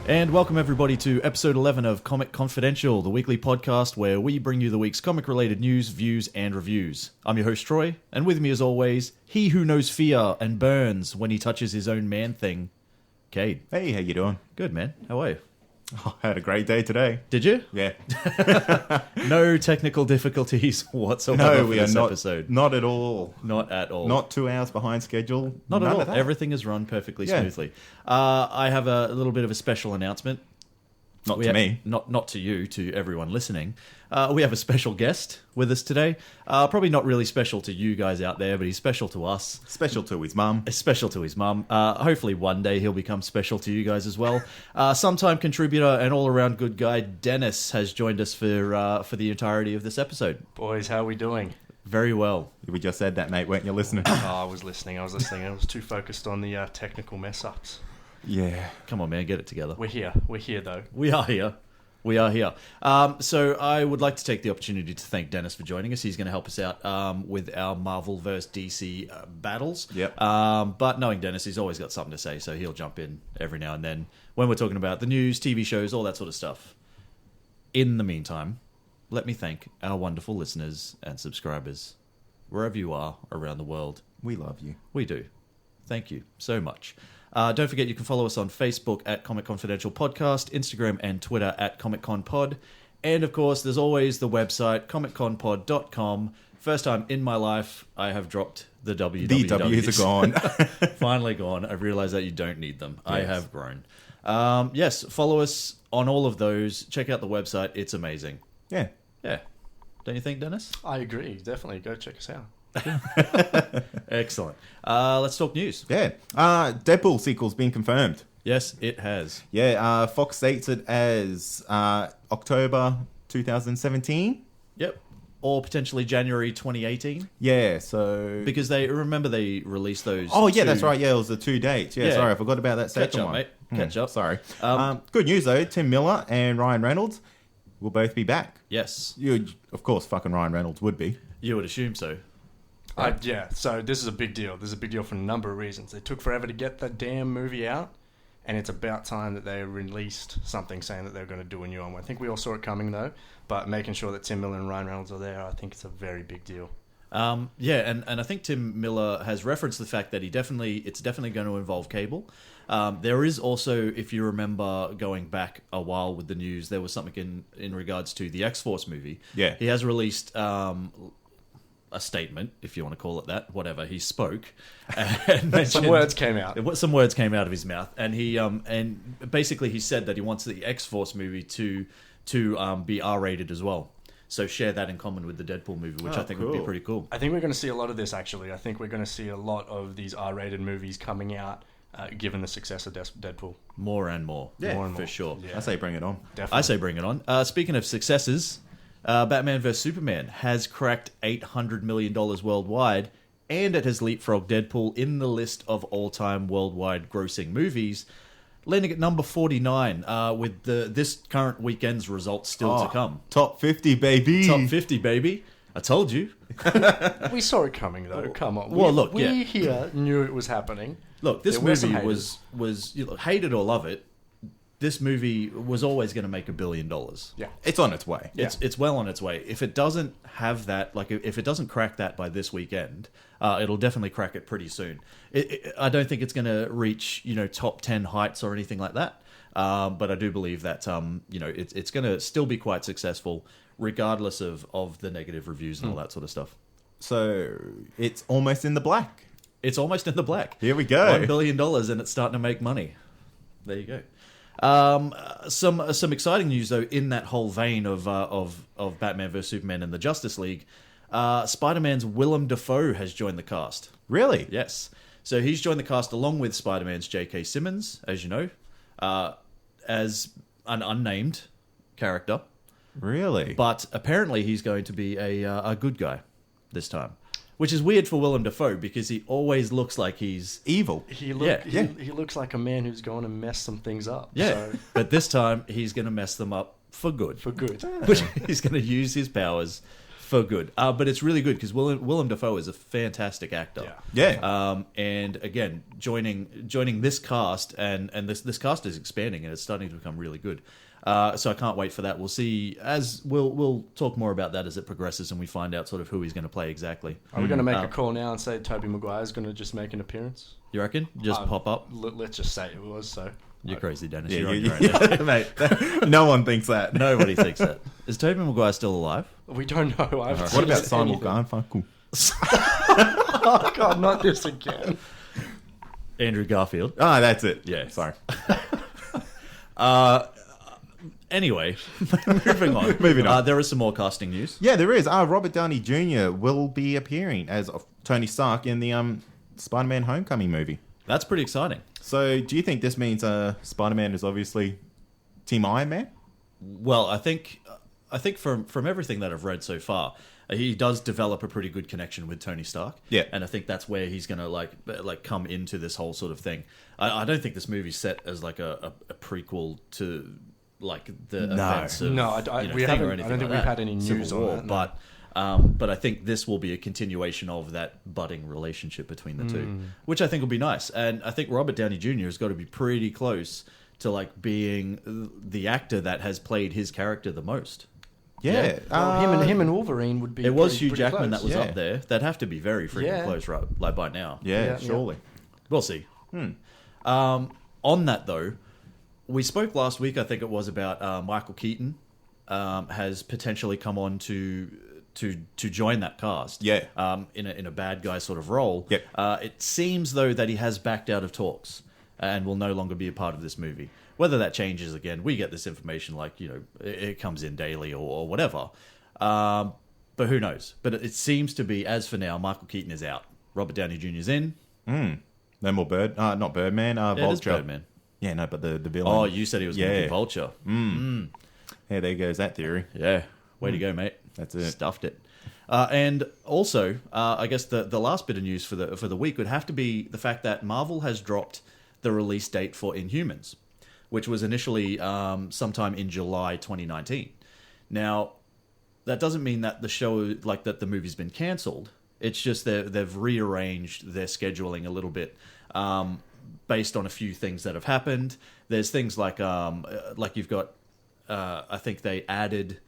And welcome everybody to episode 11 of Comic Confidential, the weekly podcast where we bring you the week's comic-related news, views, and reviews. I'm your host Troy, and with me as always, he who knows fear and burns when he touches his own man thing, Kade. Hey, how you doing? Good, man. How are you? Oh, I had a great day today. Did you? Yeah. No technical difficulties whatsoever for this episode. Not at all. Not at all. Not 2 hours behind schedule. Not None at all. of that. Everything is run perfectly smoothly. I have a little bit of a special announcement. Not to me. Not to you, to everyone listening. We have a special guest with us today. Probably not really special to you guys out there, but he's special to us. Special to his mum. Special to his mum. Hopefully one day he'll become special to you guys as well. Sometime contributor and all-around good guy, Denis, has joined us for the entirety of this episode. Boys, how are we doing? Very well. We just said that, mate, weren't you listening? I was listening. I was too focused on the technical mess-ups. Yeah. Come on, man, get it together. We're here, though. We are here. So I would like to take the opportunity to thank Denis for joining us. He's going to help us out with our Marvel vs. DC battles. Yep. But knowing Denis, he's always got something to say, so he'll jump in every now and then when we're talking about the news, TV shows, all that sort of stuff. In the meantime, let me thank our wonderful listeners and subscribers, wherever you are around the world. We love you. We do. Thank you so much. Don't forget you can follow us on Facebook at Comic Confidential Podcast, Instagram and Twitter at Comic Con Pod. And of course, there's always the website, comicconpod.com. First time in my life, I have dropped the wwws. The W's are gone. Finally gone. I've realized that you don't need them. Yes. I have grown. Yes, follow us on all of those. Check out the website. It's amazing. Yeah. Yeah. Don't you think, Denis? I agree. Definitely. Go check us out. Excellent. Let's talk news. Yeah. Deadpool sequel's been confirmed. Yes, it has. Yeah. Fox states it as October 2017. Yep. Or potentially January 2018. Yeah, so... Because they released those... Oh, yeah, that's right. Yeah, it was the 2 dates. Yeah, sorry, I forgot about that second one. Mate. Catch up. Sorry. Good news, though. Tim Miller and Ryan Reynolds will both be back. Yes. Of course, fucking Ryan Reynolds would be. You would assume so. Right. Yeah, so this is a big deal. This is a big deal for a number of reasons. It took forever to get that damn movie out, and it's about time that they released something saying that they're going to do a new one. I think we all saw it coming, though, but making sure that Tim Miller and Ryan Reynolds are there, I think it's a very big deal. Yeah, and I think Tim Miller has referenced the fact that it's definitely going to involve cable. There is also, if you remember going back a while with the news, there was something in regards to the X-Force movie. Yeah. He has released... a statement, if you want to call it that, whatever. He spoke, and some words came out. Some words came out of his mouth, and he and basically he said that he wants the X-Force movie to be R-rated as well. So share that in common with the Deadpool movie, which I think would be pretty cool. I think we're going to see a lot of this. Actually, I think we're going to see a lot of these R-rated movies coming out, given the success of Deadpool. More and more, more and more, for sure. Yeah. I say bring it on. Definitely. I say bring it on. Speaking of successes. Batman vs. Superman has cracked $800 million worldwide, and it has leapfrogged Deadpool in the list of all-time worldwide grossing movies, landing at number 49, with this current weekend's results still to come. Top 50, baby. Top 50, baby. I told you. We saw it coming, though. Come on. Well, we here knew it was happening. Look, this movie was hate it or love it. This movie was always going to make $1 billion. Yeah, it's on its way. It's well on its way. If it doesn't have that, like if it doesn't crack that by this weekend, it'll definitely crack it pretty soon. I don't think it's going to reach top 10 heights or anything like that. But I do believe that it's going to still be quite successful, regardless of the negative reviews and all that sort of stuff. So it's almost in the black. It's almost in the black. Here we go. $1 billion, and it's starting to make money. There you go. Some exciting news though in that whole vein of Batman vs Superman and the Justice League. Spider-Man's Willem Dafoe has joined the cast. Really? Yes. So he's joined the cast along with Spider-Man's J.K. Simmons, as you know, as an unnamed character. Really? But apparently he's going to be a good guy this time. Which is weird for Willem Dafoe because he always looks like he's evil. He looks like a man who's going to mess some things up. Yeah, so. But this time he's going to mess them up for good. For good. Which he's going to use his powers for good. But it's really good because Willem Dafoe is a fantastic actor. Yeah. And again, joining this cast and this cast is expanding and it's starting to become really good. So I can't wait for that. We'll see as we'll talk more about that as it progresses and we find out sort of who he's going to play exactly. Are we going to make a call now and say Tobey Maguire's going to just make an appearance? You reckon? Just pop up? Let's just say it was so. You're crazy, Dennis. Yeah, You're on your own. yeah, mate. No one thinks that. Nobody thinks that. Is Tobey Maguire still alive? We don't know. What about Simon Garfunkel? Oh God, not this again. Andrew Garfield. Ah, that's it. Yeah. Sorry. Anyway, moving on. Moving on. There is some more casting news. Yeah, there is. Robert Downey Jr. will be appearing as Tony Stark in the Spider-Man Homecoming movie. That's pretty exciting. So, do you think this means Spider-Man is obviously Team Iron Man? Well, I think from everything that I've read so far, he does develop a pretty good connection with Tony Stark. Yeah, and I think that's where he's going to like come into this whole sort of thing. I don't think this movie's set as like a prequel to like the events of I don't think we've had any news on that. No. But I think this will be a continuation of that budding relationship between the two, which I think will be nice. And I think Robert Downey Jr. has got to be pretty close to like being the actor that has played his character the most. Yeah. Well, him and Wolverine would be. It was Hugh pretty Jackman close. that was up there. They'd have to be very freaking close, right? Like by now. Yeah, surely. We'll see. On that though, we spoke last week. I think it was about Michael Keaton has potentially come on to join that cast. Yeah. In a bad guy sort of role. Yep. It seems though that he has backed out of talks and will no longer be a part of this movie. Whether that changes again, we get this information like, it comes in daily or whatever. But who knows? But it seems to be, as for now, Michael Keaton is out. Robert Downey Jr. is in. No more not Birdman, Vulture. Birdman. Yeah, no, but the villain. Oh, you said he was going to be Vulture. Yeah, there goes that theory. Yeah. Way to go, mate. That's it. Stuffed it. And also, I guess the last bit of news for the week would have to be the fact that Marvel has dropped the release date for Inhumans, which was initially sometime in July 2019. Now, that doesn't mean that the show, like that the movie's been cancelled. It's just they've rearranged their scheduling a little bit based on a few things that have happened. There's things like you've got, I think they added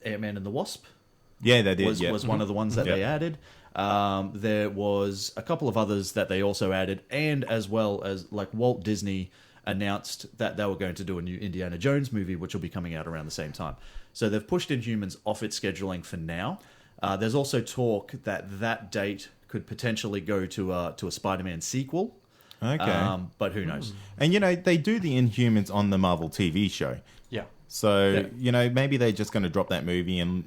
Ant-Man and the Wasp. Yeah, they did. Was one of the ones that they added. There was a couple of others that they also added, and as well as like Walt Disney announced that they were going to do a new Indiana Jones movie, which will be coming out around the same time. So they've pushed Inhumans off its scheduling for now. There's also talk that date could potentially go to a Spider-Man sequel. Okay. But who knows? And, they do the Inhumans on the Marvel TV show. Yeah. So, maybe they're just going to drop that movie and,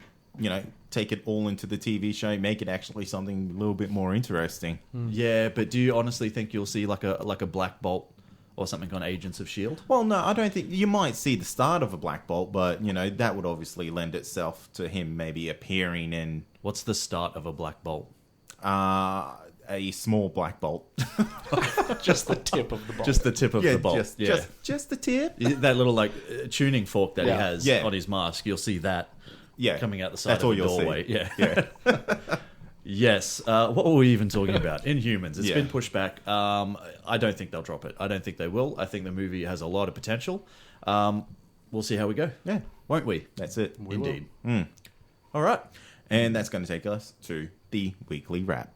take it all into the TV show, make it actually something a little bit more interesting. Yeah, but do you honestly think you'll see like a Black Bolt or something on Agents of S.H.I.E.L.D.? Well, no, I don't think... You might see the start of a Black Bolt, but, that would obviously lend itself to him maybe appearing in... What's the start of a Black Bolt? A small Black Bolt. Just the tip of the bolt. Just the tip of the bolt. Just the tip. That little tuning fork that he has on his mask. You'll see that coming out the side That's of all the you'll doorway. see. Yeah. Yes. What were we even talking about? Inhumans. It's been pushed back. I don't think they'll drop it. I don't think they will. I think the movie has a lot of potential. We'll see how we go. Yeah. Won't we? That's it. Indeed. All right. And that's going to take us to the weekly wrap.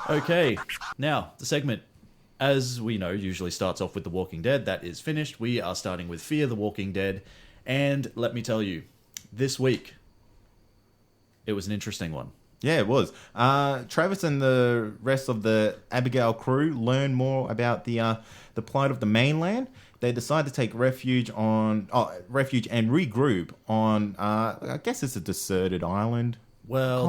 Okay, now the segment, as we know, usually starts off with The Walking Dead. That is finished. We are starting with Fear the Walking Dead. And let me tell you, this week, it was an interesting one. Yeah, it was. Travis and the rest of the Abigail crew learn more about the plight of the mainland. They decide to take refuge and regroup on, I guess it's a deserted island. Well,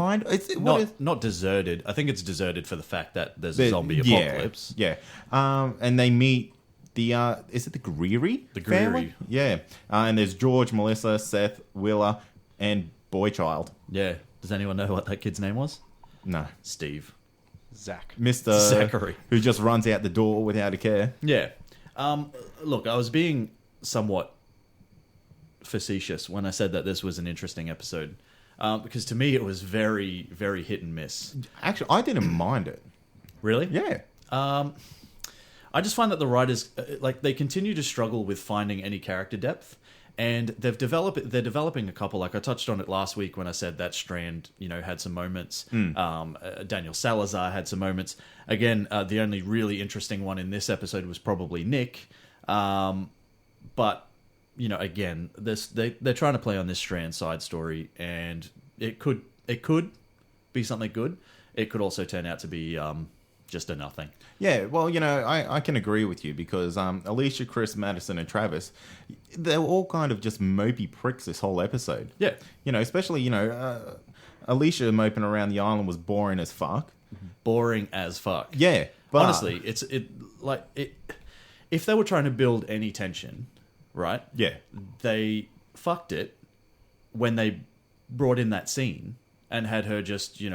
not deserted. I think it's deserted for the fact that there's a zombie apocalypse. Yeah. And they meet the, is it the Greery? The Greery. Family? Yeah. And there's George, Melissa, Seth, Willa, and Boychild. Yeah. Does anyone know what that kid's name was? No. Steve. Zach. Mr. Zachary. Who just runs out the door without a care. Yeah. Look, I was being somewhat facetious when I said that this was an interesting episode. Because to me, it was very, very hit and miss. Actually, I didn't mind it. Really? Yeah. I just find that the writers, they continue to struggle with finding any character depth. And they're developing a couple. Like I touched on it last week when I said that Strand, had some moments. Daniel Salazar had some moments. Again, the only really interesting one in this episode was probably Nick. But again, they're trying to play on this Strand side story, and it could be something good. It could also turn out to be just a nothing. Yeah, well, I can agree with you because Alicia, Chris, Madison, and Travis, they're all kind of just mopey pricks this whole episode. Yeah. Especially, Alicia moping around the island was boring as fuck. Boring as fuck. Yeah. But honestly, if they were trying to build any tension, right? Yeah. They fucked it when they brought in that scene and had her just, just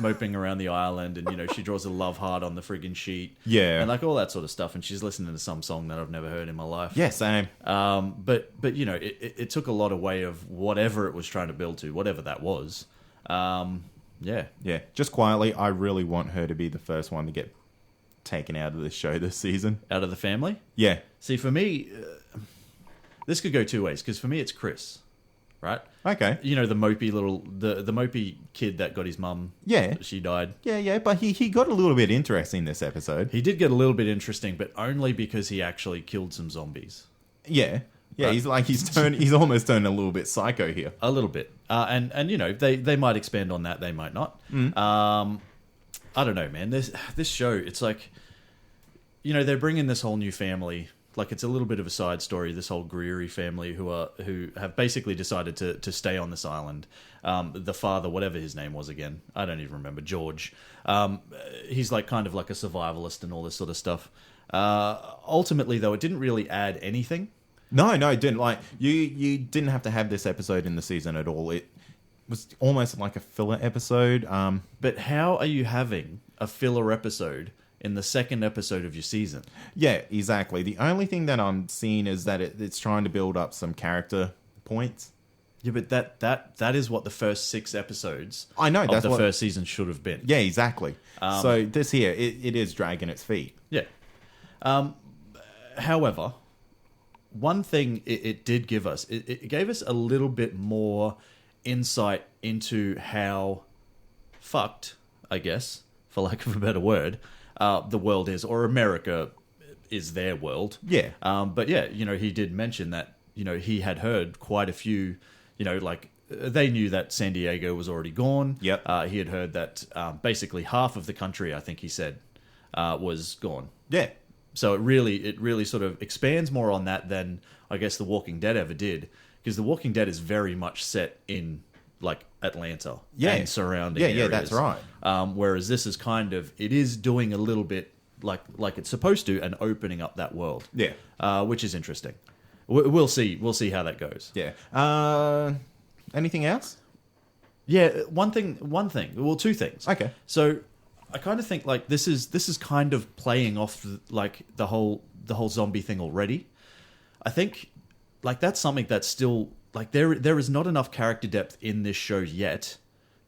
moping around the island, and she draws a love heart on the friggin' sheet, yeah, and all that sort of stuff, and she's listening to some song that I've never heard in my life. Yeah, same. But it took a lot away of whatever it was trying to build to, whatever that was. Yeah. Just quietly, I really want her to be the first one to get taken out of the show this season. Out of the family? Yeah. See, for me, this could go two ways, because for me it's Chris, right? Okay. The mopey the mopey kid that got his mum. Yeah. She died. Yeah, but he got a little bit interesting this episode. He did get a little bit interesting, but only because he actually killed some zombies. Yeah. Yeah, right. He's almost turned a little bit psycho here. A little bit. And they might expand on that, they might not. I don't know, man. This show, it's like, they're bringing this whole new family. Like, it's a little bit of a side story, this whole Greery family who have basically decided to stay on this island. The father, whatever his name was again, I don't even remember, George. He's kind of like a survivalist and all this sort of stuff. Ultimately, though, it didn't really add anything. No, it didn't. You didn't have to have this episode in the season at all. It was almost like a filler episode. But how are you having a filler episode in the second episode of your season? Yeah, exactly. The only thing that I'm seeing is that it's trying to build up some character points. Yeah, but that is what the first 6 episodes I know, of the first season should have been. Yeah, exactly. So this here, it is dragging its feet. Yeah. However, one thing it did give us, it gave us a little bit more insight into how fucked, I guess, for lack of a better word, the world is, or America is their world. Yeah. But yeah, he did mention that, he had heard quite a few, they knew that San Diego was already gone. Yep. He had heard that basically half of the country, I think he said, was gone. Yeah. So it really sort of expands more on that than I guess The Walking Dead ever did, because The Walking Dead is very much set in Atlanta and surrounding areas. Yeah, that's right. Whereas this is it is doing a little bit like it's supposed to, and opening up that world. Yeah. Which is interesting. We'll see how that goes. Yeah. Anything else? Yeah, one thing. Well, 2 things. Okay. So I kind of think this is kind of playing off the whole zombie thing already. I think that's something that's still there is not enough character depth in this show yet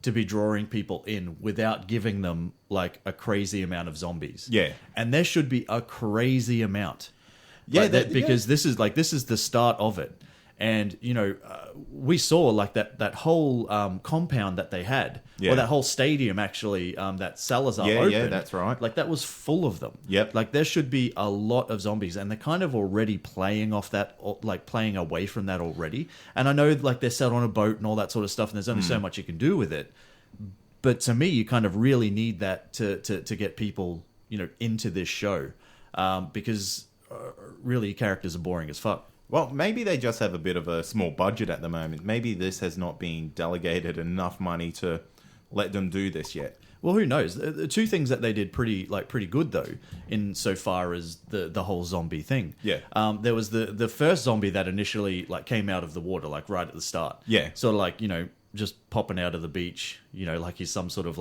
to be drawing people in without giving them a crazy amount of zombies. Yeah. And there should be a crazy amount. Yeah, because this is the start of it. And, we saw that whole compound that they had, or that whole stadium actually, that Salazar opened. Yeah, that's right. That was full of them. Yep. There should be a lot of zombies, and they're kind of already playing off that, playing away from that already. And I know they're set on a boat and all that sort of stuff, and there's only so much you can do with it. But to me, you kind of really need that to get people, into this show, because really characters are boring as fuck. Well, maybe they just have a bit of a small budget at the moment. Maybe this has not been delegated enough money to let them do this yet. Well, who knows? The 2 things that they did pretty good though, in so far as the whole zombie thing. Yeah. There was the first zombie that initially came out of the water right at the start. Yeah. Sort of just popping out of the beach. He's some sort of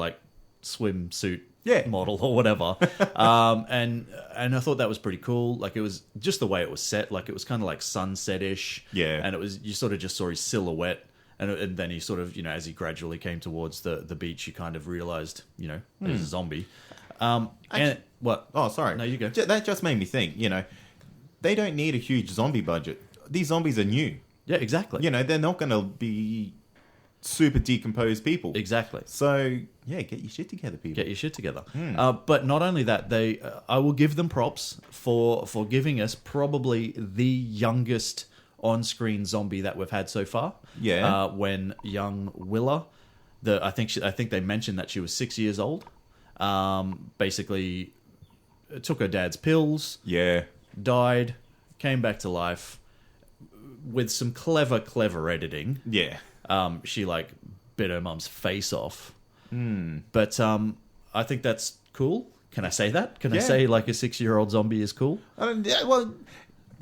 swimsuit model or whatever. And I thought that was pretty cool. Like, it was just the way it was set. Like, it was kind of like sunset-ish. Yeah. And it was, you sort of just saw his silhouette. And then he sort of, as he gradually came towards the beach, you kind of realized, he's a zombie. And what? Oh, sorry. No, you go. That just made me think, they don't need a huge zombie budget. These zombies are new. Yeah, exactly. They're not going to be super decomposed people. Exactly. So, yeah, get your shit together, people. Get your shit together. But not only that, I will give them props for giving us probably the youngest on-screen zombie that we've had so far. Yeah. When young Willa, I think they mentioned that she was 6 years old. Basically, took her dad's pills. Yeah. Died, came back to life with some clever editing. Yeah. She bit her mum's face off. But I think that's cool. Can I say that? Can I say a 6-year-old zombie is cool? Yeah, well,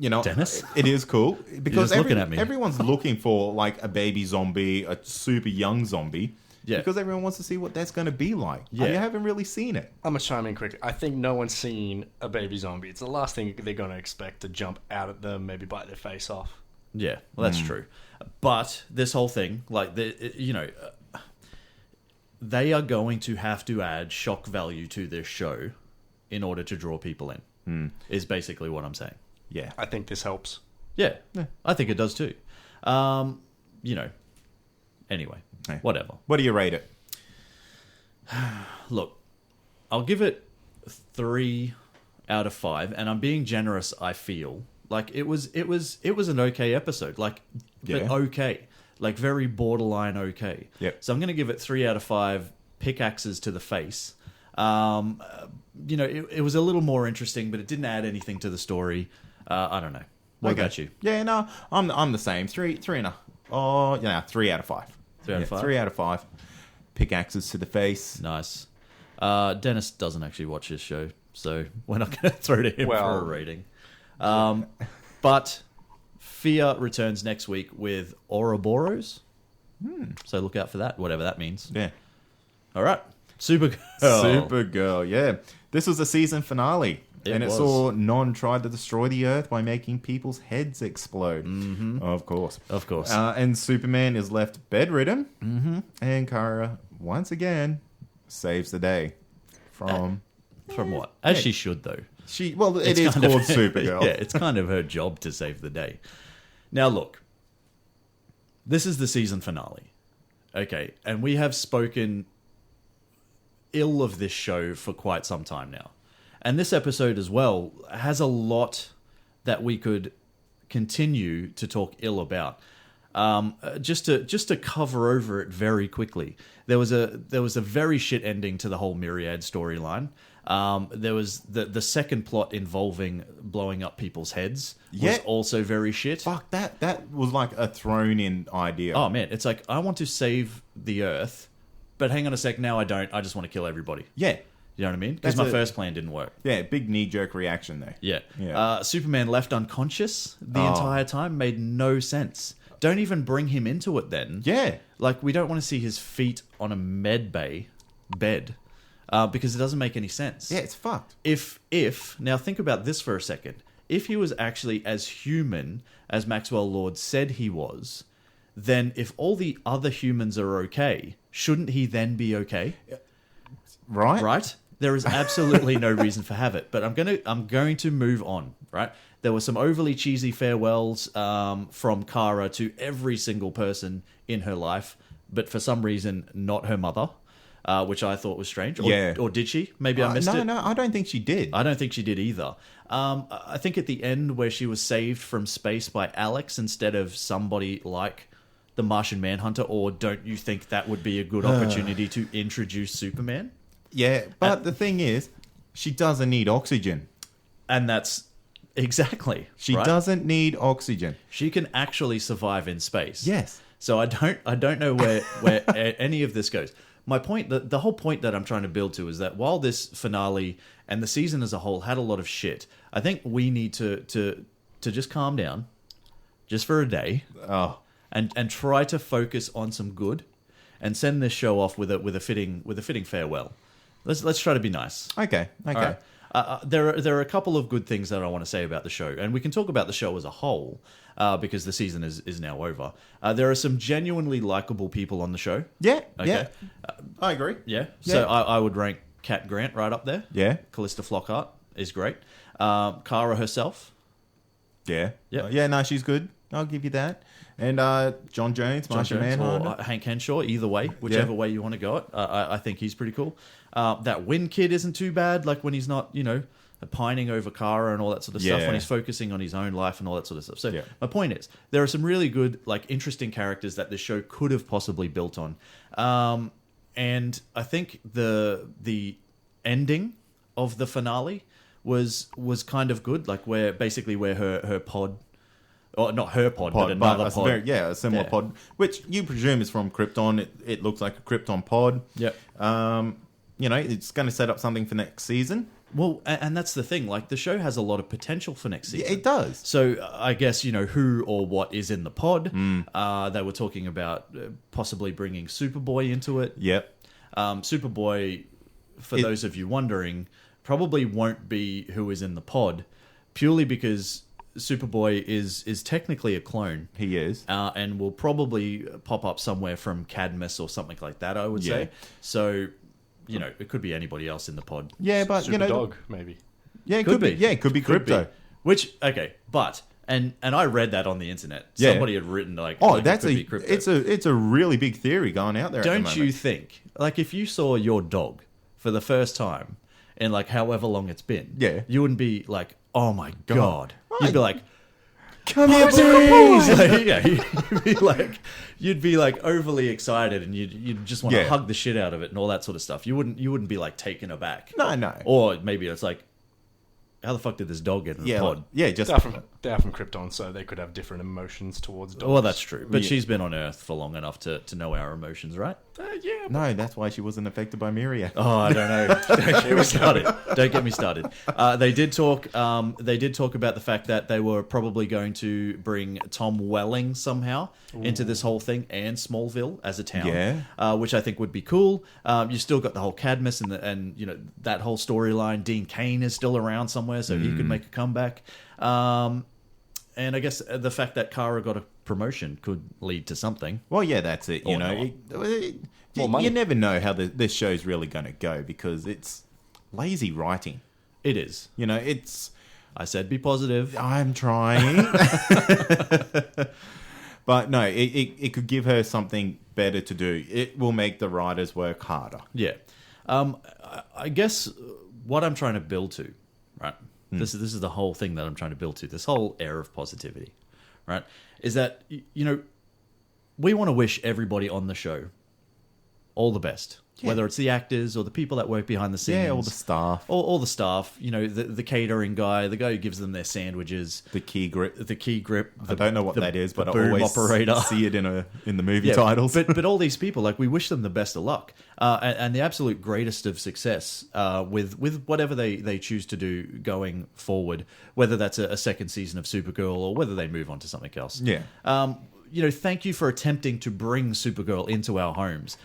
Dennis? it is cool because looking at me. everyone's looking for a baby zombie, a super young zombie. Yeah. Because everyone wants to see what that's going to be like. Yeah. You haven't really seen it. I'm going to chime in quickly. I think no one's seen a baby zombie. It's the last thing they're going to expect to jump out at them, maybe bite their face off. Yeah, well, that's true. But this whole thing, they are going to have to add shock value to this show in order to draw people in, is basically what I'm saying. Yeah. I think this helps. Yeah, I think it does too. Anyway, whatever. What do you rate it? Look, I'll give it 3 out of 5, and I'm being generous. I feel like it was an okay episode, but okay, very borderline okay. Yep. So I'm going to give it 3 out of 5 pickaxes to the face. It was a little more interesting, but it didn't add anything to the story. I don't know. What about you? Yeah, no, I'm the same. 3 and a. Oh, yeah, 3 out of 5. 3 out of 5? 3 out of 5. Pickaxes to the face. Nice. Dennis doesn't actually watch this show, so we're not going to throw to him for a rating. But Fear returns next week with Ouroboros. So look out for that, whatever that means. Yeah. All right. Supergirl. Supergirl, yeah. This was the season finale. It saw Non try to destroy the Earth by making people's heads explode. Mm-hmm. Of course. And Superman is left bedridden. Mm-hmm. And Kara, once again, saves the day. From what? As she should, though. It is called Supergirl. Yeah, it's kind of her job to save the day. Now, look. This is the season finale. Okay, and we have spoken ill of this show for quite some time now. And this episode as well has a lot that we could continue to talk ill about. Just to cover over it very quickly, there was a very shit ending to the whole Myriad storyline. There was the second plot involving blowing up people's heads was also very shit. Fuck, that was like a thrown in idea. Oh man, it's like, I want to save the Earth, but hang on a sec, now I don't. I just want to kill everybody. Yeah. You know what I mean? Because my first plan didn't work. Yeah, big knee-jerk reaction there. Yeah. Superman left unconscious the entire time made no sense. Don't even bring him into it then. Yeah. We don't want to see his feet on a med bay bed because it doesn't make any sense. Yeah, it's fucked. Now think about this for a second. If he was actually as human as Maxwell Lord said he was, then if all the other humans are okay, shouldn't he then be okay? Right? There is absolutely no reason for have it, but I'm going to move on. Right? There were some overly cheesy farewells from Kara to every single person in her life, but for some reason not her mother, which I thought was strange. Or did she? Maybe I missed it. No, I don't think she did. I don't think she did either. I think at the end where she was saved from space by Alex instead of somebody like the Martian Manhunter, or don't you think that would be a good opportunity to introduce Superman? Yeah, but the thing is, she doesn't need oxygen. And that's exactly. She doesn't need oxygen. She can actually survive in space. Yes. So I don't know where any of this goes. My point, the whole point that I'm trying to build to is that while this finale and the season as a whole had a lot of shit, I think we need to just calm down, just for a day, and try to focus on some good, and send this show off with a fitting farewell. Let's try to be nice. Okay. All right? There are a couple of good things that I want to say about the show, and we can talk about the show as a whole because the season is now over. There are some genuinely likable people on the show. Yeah. Okay. Yeah. I agree. Yeah. Yeah. So I would rank Cat Grant right up there. Yeah. Callista Flockhart is great. Kara herself. Yeah. Yep. Yeah. No, she's good. I'll give you that. And John Jones, Martian Manhunter. Or Hank Henshaw, either way, whichever way you want to go it. I think he's pretty cool. That Win kid isn't too bad, like when he's not, pining over Kara and all that sort of stuff, when he's focusing on his own life and all that sort of stuff. So my point is, there are some really good, interesting characters that this show could have possibly built on. And I think the ending of the finale was kind of good, where her pod... Or not her pod, but another pod. A similar pod, which you presume is from Krypton. It looks like a Krypton pod. Yep. It's going to set up something for next season. Well, and that's the thing. The show has a lot of potential for next season. Yeah, it does. So I guess, who or what is in the pod. They were talking about possibly bringing Superboy into it. Yep. Superboy, for those of you wondering, probably won't be who is in the pod, purely because Superboy is technically a clone. He is. And will probably pop up somewhere from Cadmus or something like that, I would say. So, it could be anybody else in the pod. Yeah, but, Dog, maybe. Yeah, it could be. Yeah, it could be Crypto. Which, okay, but... And I read that on the internet. Yeah. Somebody had written that's it's a really big theory going out there. Don't you think, if you saw your dog for the first time in however long it's been, you wouldn't be like, oh my God. You'd be like, come here, please. You'd be overly excited, and you'd just want to hug the shit out of it and all that sort of stuff. You wouldn't be taken aback. No. Or maybe it's how the fuck did this dog get in the pod? Just they're from Krypton, so they could have different emotions towards dogs. Well, that's true. But she's been on Earth for long enough to know our emotions, right? Yeah. No, that's why she wasn't affected by Myria. Oh, I don't know. Don't get me started. Don't get me started. They did talk about the fact that they were probably going to bring Tom Welling somehow into this whole thing, and Smallville as a town, which I think would be cool. You still got the whole Cadmus and that whole storyline. Dean Cain is still around somewhere, so he could make a comeback. And I guess the fact that Kara got a promotion could lead to something. Well, yeah, that's it. You never know how this show's really going to go because it's lazy writing. It is. It's... I said be positive. I'm trying. But no, it could give her something better to do. It will make the writers work harder. Yeah. I guess what I'm trying to build to, right? This is the whole thing that I'm trying to build to. This whole air of positivity, right? Is that, we want to wish everybody on the show all the best. Yeah. Whether it's the actors or the people that work behind the scenes. Yeah, all the staff. All the staff. The catering guy, the guy who gives them their sandwiches. The key grip. I don't know what that is, but I boom always operator. See it in the movie titles. But all these people, we wish them the best of luck and the absolute greatest of success with whatever they choose to do going forward, whether that's a second season of Supergirl or whether they move on to something else. Yeah. Thank you for attempting to bring Supergirl into our homes.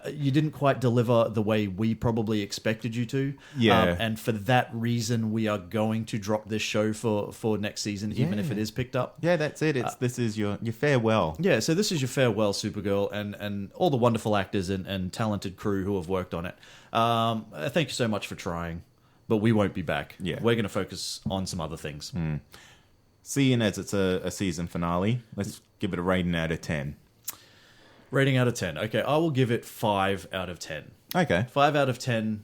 You didn't quite deliver the way we probably expected you to. Yeah. And for that reason, we are going to drop this show for next season, even if it is picked up. Yeah, that's it. This is your farewell. Yeah, so this is your farewell, Supergirl, and all the wonderful actors and talented crew who have worked on it. Thank you so much for trying, but we won't be back. Yeah. We're going to focus on some other things. Seeing as it's a season finale, let's give it a rating out of 10. Rating out of 10. Okay, I will give it 5 out of 10. Okay. 5 out of 10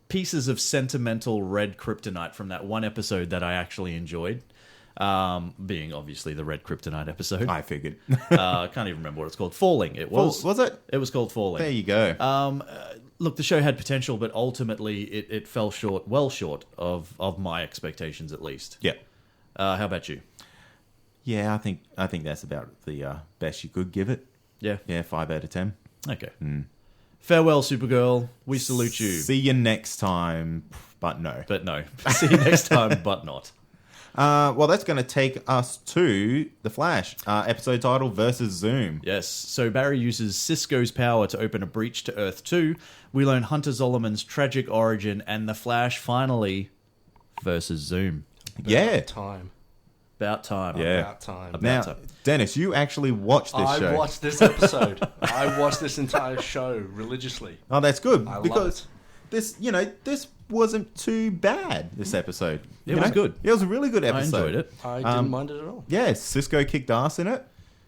pieces of sentimental red kryptonite from that one episode that I actually enjoyed. Being obviously the red kryptonite episode. I figured. I can't even remember what it's called. Falling. It was. Was it? It was called Falling. There you go. Look, the show had potential, but ultimately it fell short, well short of my expectations at least. Yeah. How about you? Yeah, I think that's about the best you could give it. Yeah. Yeah, 5 out of 10. Okay. Farewell, Supergirl. We salute you. See you next time, but no. But no. See you next time, but not. Well, that's going to take us to The Flash, episode title versus Zoom. Yes, so Barry uses Cisco's power to open a breach to Earth 2. We learn Hunter Zolomon's tragic origin, and The Flash finally versus Zoom. About time. About time. Yeah. About time. Now, Dennis, you actually watched this show. I watched this episode. I watched this entire show religiously. Oh, that's good. I love because it. this wasn't too bad, this episode. It was good. It was a really good episode. I enjoyed it. I didn't mind it at all. Yeah, Cisco kicked ass in it.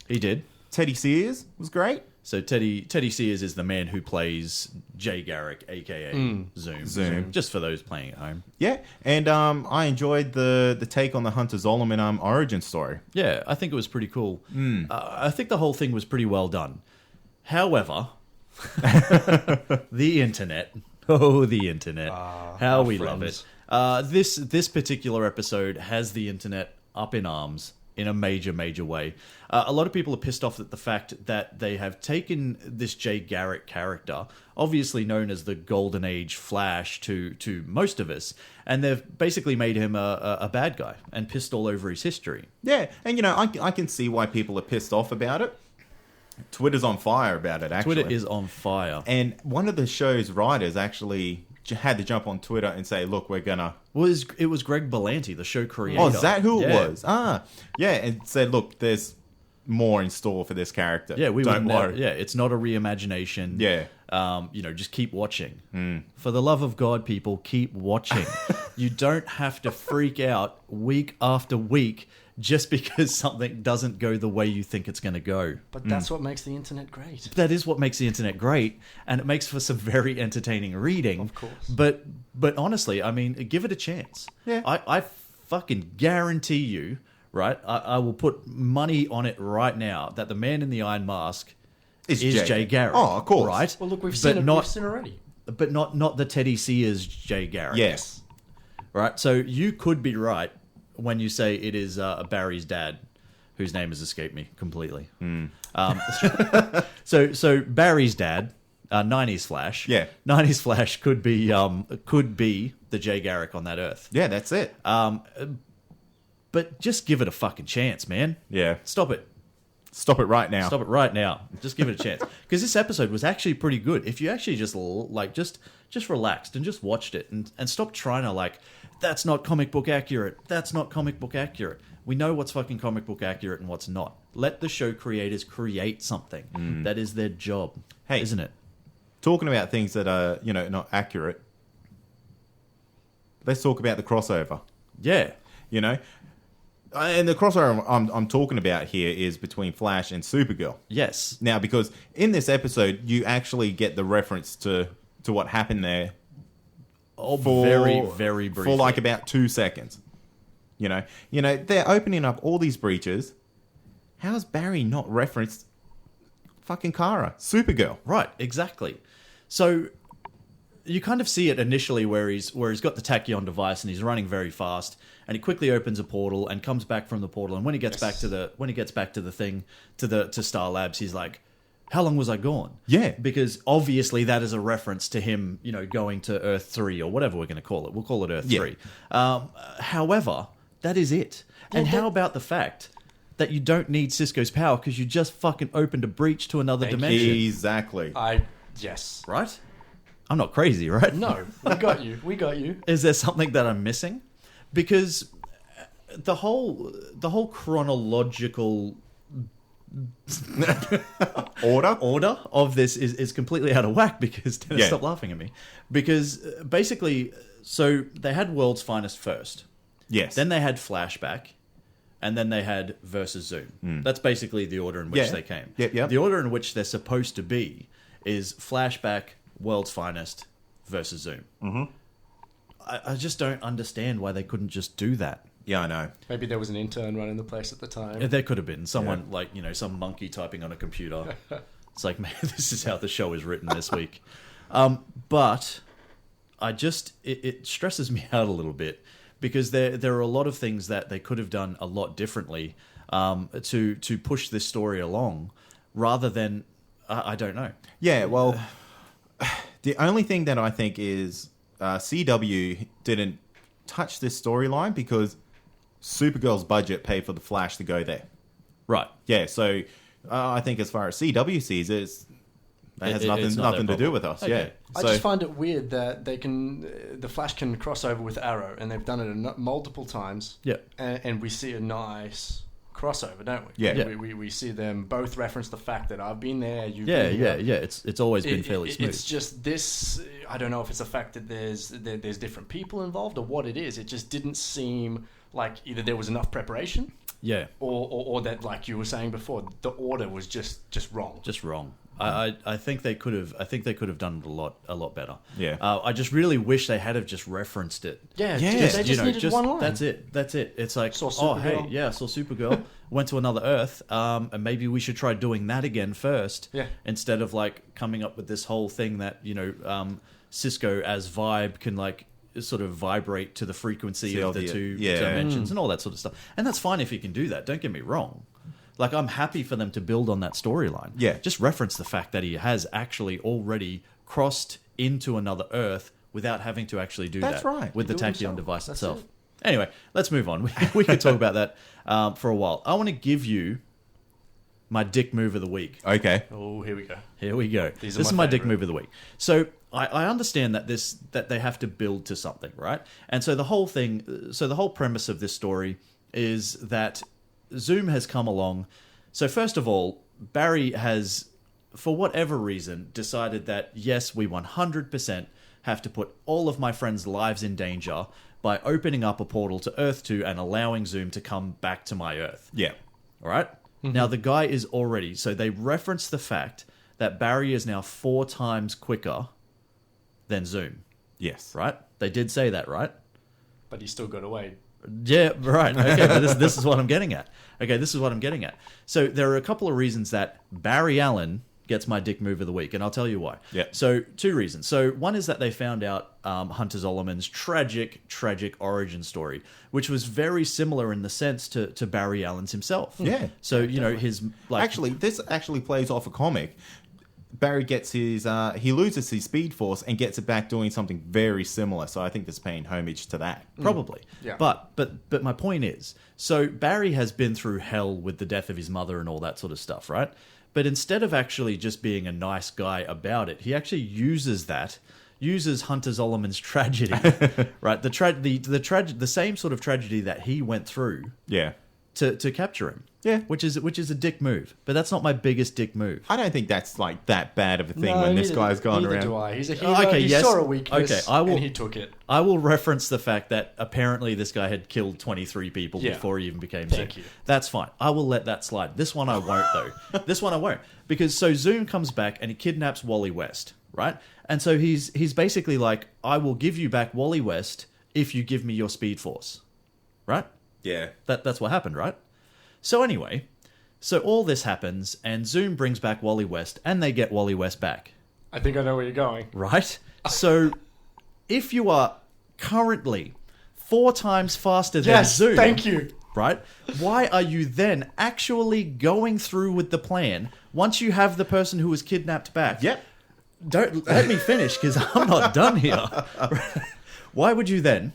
He did. Teddy Sears was great. So Teddy Sears is the man who plays Jay Garrick, a.k.a. Zoom. Just for those playing at home. Yeah, and I enjoyed the take on the Hunter Zolomon origin story. Yeah, I think it was pretty cool. I think the whole thing was pretty well done. However, the internet. Oh, the internet. How we love it. This particular episode has the internet up in arms in a major, major way. A lot of people are pissed off at the fact that they have taken this Jay Garrick character, obviously known as the Golden Age Flash to most of us, and they've basically made him a bad guy and pissed all over his history. Yeah, and I can see why people are pissed off about it. Twitter's on fire about it, actually. Twitter is on fire. And one of the show's writers actually had to jump on Twitter and say, look, we're going to... Well, it was Greg Berlanti, the show creator. Oh, is that who it was? Yeah, and said, look, there's more in store for this character. Yeah, Don't worry. it's not a reimagination. Yeah. Just keep watching. For the love of God, people, keep watching. You don't have to freak out week after week just because something doesn't go the way you think it's going to go. But that's what makes the internet great. That is what makes the internet great, and it makes for some very entertaining reading. Of course. But honestly, I mean, give it a chance. Yeah. I fucking guarantee you, right? I will put money on it right now that the man in the iron mask is Jay Garrick. Oh, of course. Right? Well, look, we've seen it already. But not the Teddy Sears Jay Garrick. Yes. Right? So you could be right when you say it is Barry's dad, whose name has escaped me completely. So Barry's dad, 90s Flash. Yeah. 90s Flash could be the Jay Garrick on that Earth. Yeah, that's it. But just give it a fucking chance, man. Yeah. Stop it. Stop it right now. Stop it right now. Just give it a chance. Because this episode was actually pretty good. If you actually just relaxed and just watched it and stop trying to that's not comic book accurate. That's not comic book accurate. We know what's fucking comic book accurate and what's not. Let the show creators create something. That is their job. Hey, isn't it? Talking about things that are, not accurate. Let's talk about the crossover. Yeah. And the crossover I'm talking about here is between Flash and Supergirl. Yes. Now, because in this episode, you actually get the reference to what happened there. Oh, very, very briefly. For about 2 seconds. They're opening up all these breaches. How's Barry not referenced fucking Kara, Supergirl? Right, exactly. So you kind of see it initially where he's got the tachyon device and he's running very fast, and he quickly opens a portal and comes back from the portal. And when he gets back to the thing to Star Labs, he's like, how long was I gone? Yeah. Because obviously that is a reference to him, going to Earth 3 or whatever we're going to call it. We'll call it Earth 3. However, that is it. And how about the fact that you don't need Cisco's power because you just fucking opened a breach to another dimension? Exactly. Yes. Right? I'm not crazy, right? No, we got you. We got you. Is there something that I'm missing? Because the whole chronological order of this is completely out of whack. Because Dennis, stop laughing at me. Because basically, so they had World's Finest first. Yes. Then they had Flashback, and then they had Versus Zoom. That's basically the order in which they came. Yep. The order in which they're supposed to be is Flashback, World's Finest, Versus Zoom. Mm-hmm. I just don't understand why they couldn't just do that. Yeah, I know. Maybe there was an intern running the place at the time. There could have been someone some monkey typing on a computer. It's like, man, this is how the show is written this week. But it stresses me out a little bit because there are a lot of things that they could have done a lot differently to push this story along, rather than I don't know. Yeah, well, the only thing that I think is CW didn't touch this storyline because Supergirl's budget paid for the Flash to go there. Right. Yeah, so I think as far as CW sees it, that has It's not nothing their to do problem. with us. Okay. Yeah. I So, just find it weird that the Flash can cross over with Arrow, and they've done it multiple times. Yeah. And we see a nice crossover, don't we? Yeah. We see them both reference the fact that I've been there, you've Yeah, been yeah, here. yeah. It's always been fairly smooth. It's just this. I don't know if it's the fact that there's different people involved or what it is. It just didn't seem like either there was enough preparation, Yeah. or that, like you were saying before, the order was just wrong. Just wrong. I think they could have. I think they could have done it a lot better. Yeah. I just really wish they had have just referenced it. Yeah, Yeah. they just needed one line. That's it. That's it. It's like, Saw oh hey, Supergirl. yeah, saw Supergirl. Went to another Earth. And maybe we should try doing that again first. Yeah. Instead of like coming up with this whole thing that Cisco as vibe can like sort of vibrate to the frequency See of all the the- two yeah. dimensions and all that sort of stuff. And that's fine if you can do that. Don't get me wrong. Like, I'm happy for them to build on that storyline. Yeah. Just reference the fact that he has actually already crossed into another Earth without having to actually do That's that right. with the Do it tachyon himself. device That's itself. it. Anyway, let's move on. We could talk about that for a while. I want to give you my dick move of the week. okay. Oh, here we go. Here we go. These are This is my my dick favourite. move of the week. So I understand that that they have to build to something, right? And so the whole premise of this story is that Zoom has come along. So first of all, Barry has, for whatever reason, decided that yes, we 100% have to put all of my friends' lives in danger by opening up a portal to Earth 2 and allowing Zoom to come back to my Earth. Yeah. All right? Now, the guy is already... So they reference the fact that Barry is now 4 times quicker than Zoom, Yes. right? They did say that, right? But he still got away. Yeah, right. Okay, but this is what I'm getting at. Okay, this is what I'm getting at. So there are a couple of reasons that Barry Allen gets my dick move of the week, and I'll tell you why. Yeah. So 2 reasons. So one is that they found out Hunter Zolomond's tragic origin story, which was very similar in the sense to Barry Allen's himself. Yeah. So, his... like Actually, this actually plays off a comic. Barry gets he loses his speed force and gets it back doing something very similar. So I think this is paying homage to that. Probably. Yeah. But my point is, so Barry has been through hell with the death of his mother and all that sort of stuff, right? But instead of actually just being a nice guy about it, he actually uses Hunter Zolomond's tragedy, right? The same sort of tragedy that he went through Yeah. to capture him. Yeah. Which is a dick move. But that's not my biggest dick move. I don't think that's like that bad of a thing No, when this neither- guy's gone neither around. do I. He's a hero. Okay, he yes. saw a weakness, Okay, I will- and he took it. I will reference the fact that apparently this guy had killed 23 people Yeah. before he even became Thank Zoom. you. That's fine. I will let that slide. This one I won't, though. This one I won't. Because so Zoom comes back and he kidnaps Wally West, right? And so he's basically like, I will give you back Wally West if you give me your Speed Force. Right? Yeah. That's what happened, right? So anyway, so all this happens and Zoom brings back Wally West and they get Wally West back. I think I know where you're going. Right? So, if you are currently 4 times faster than Yes, Zoom, thank you. right? Why are you then actually going through with the plan once you have the person who was kidnapped back? Yep. Don't let me finish because I'm not done here. Why would you then,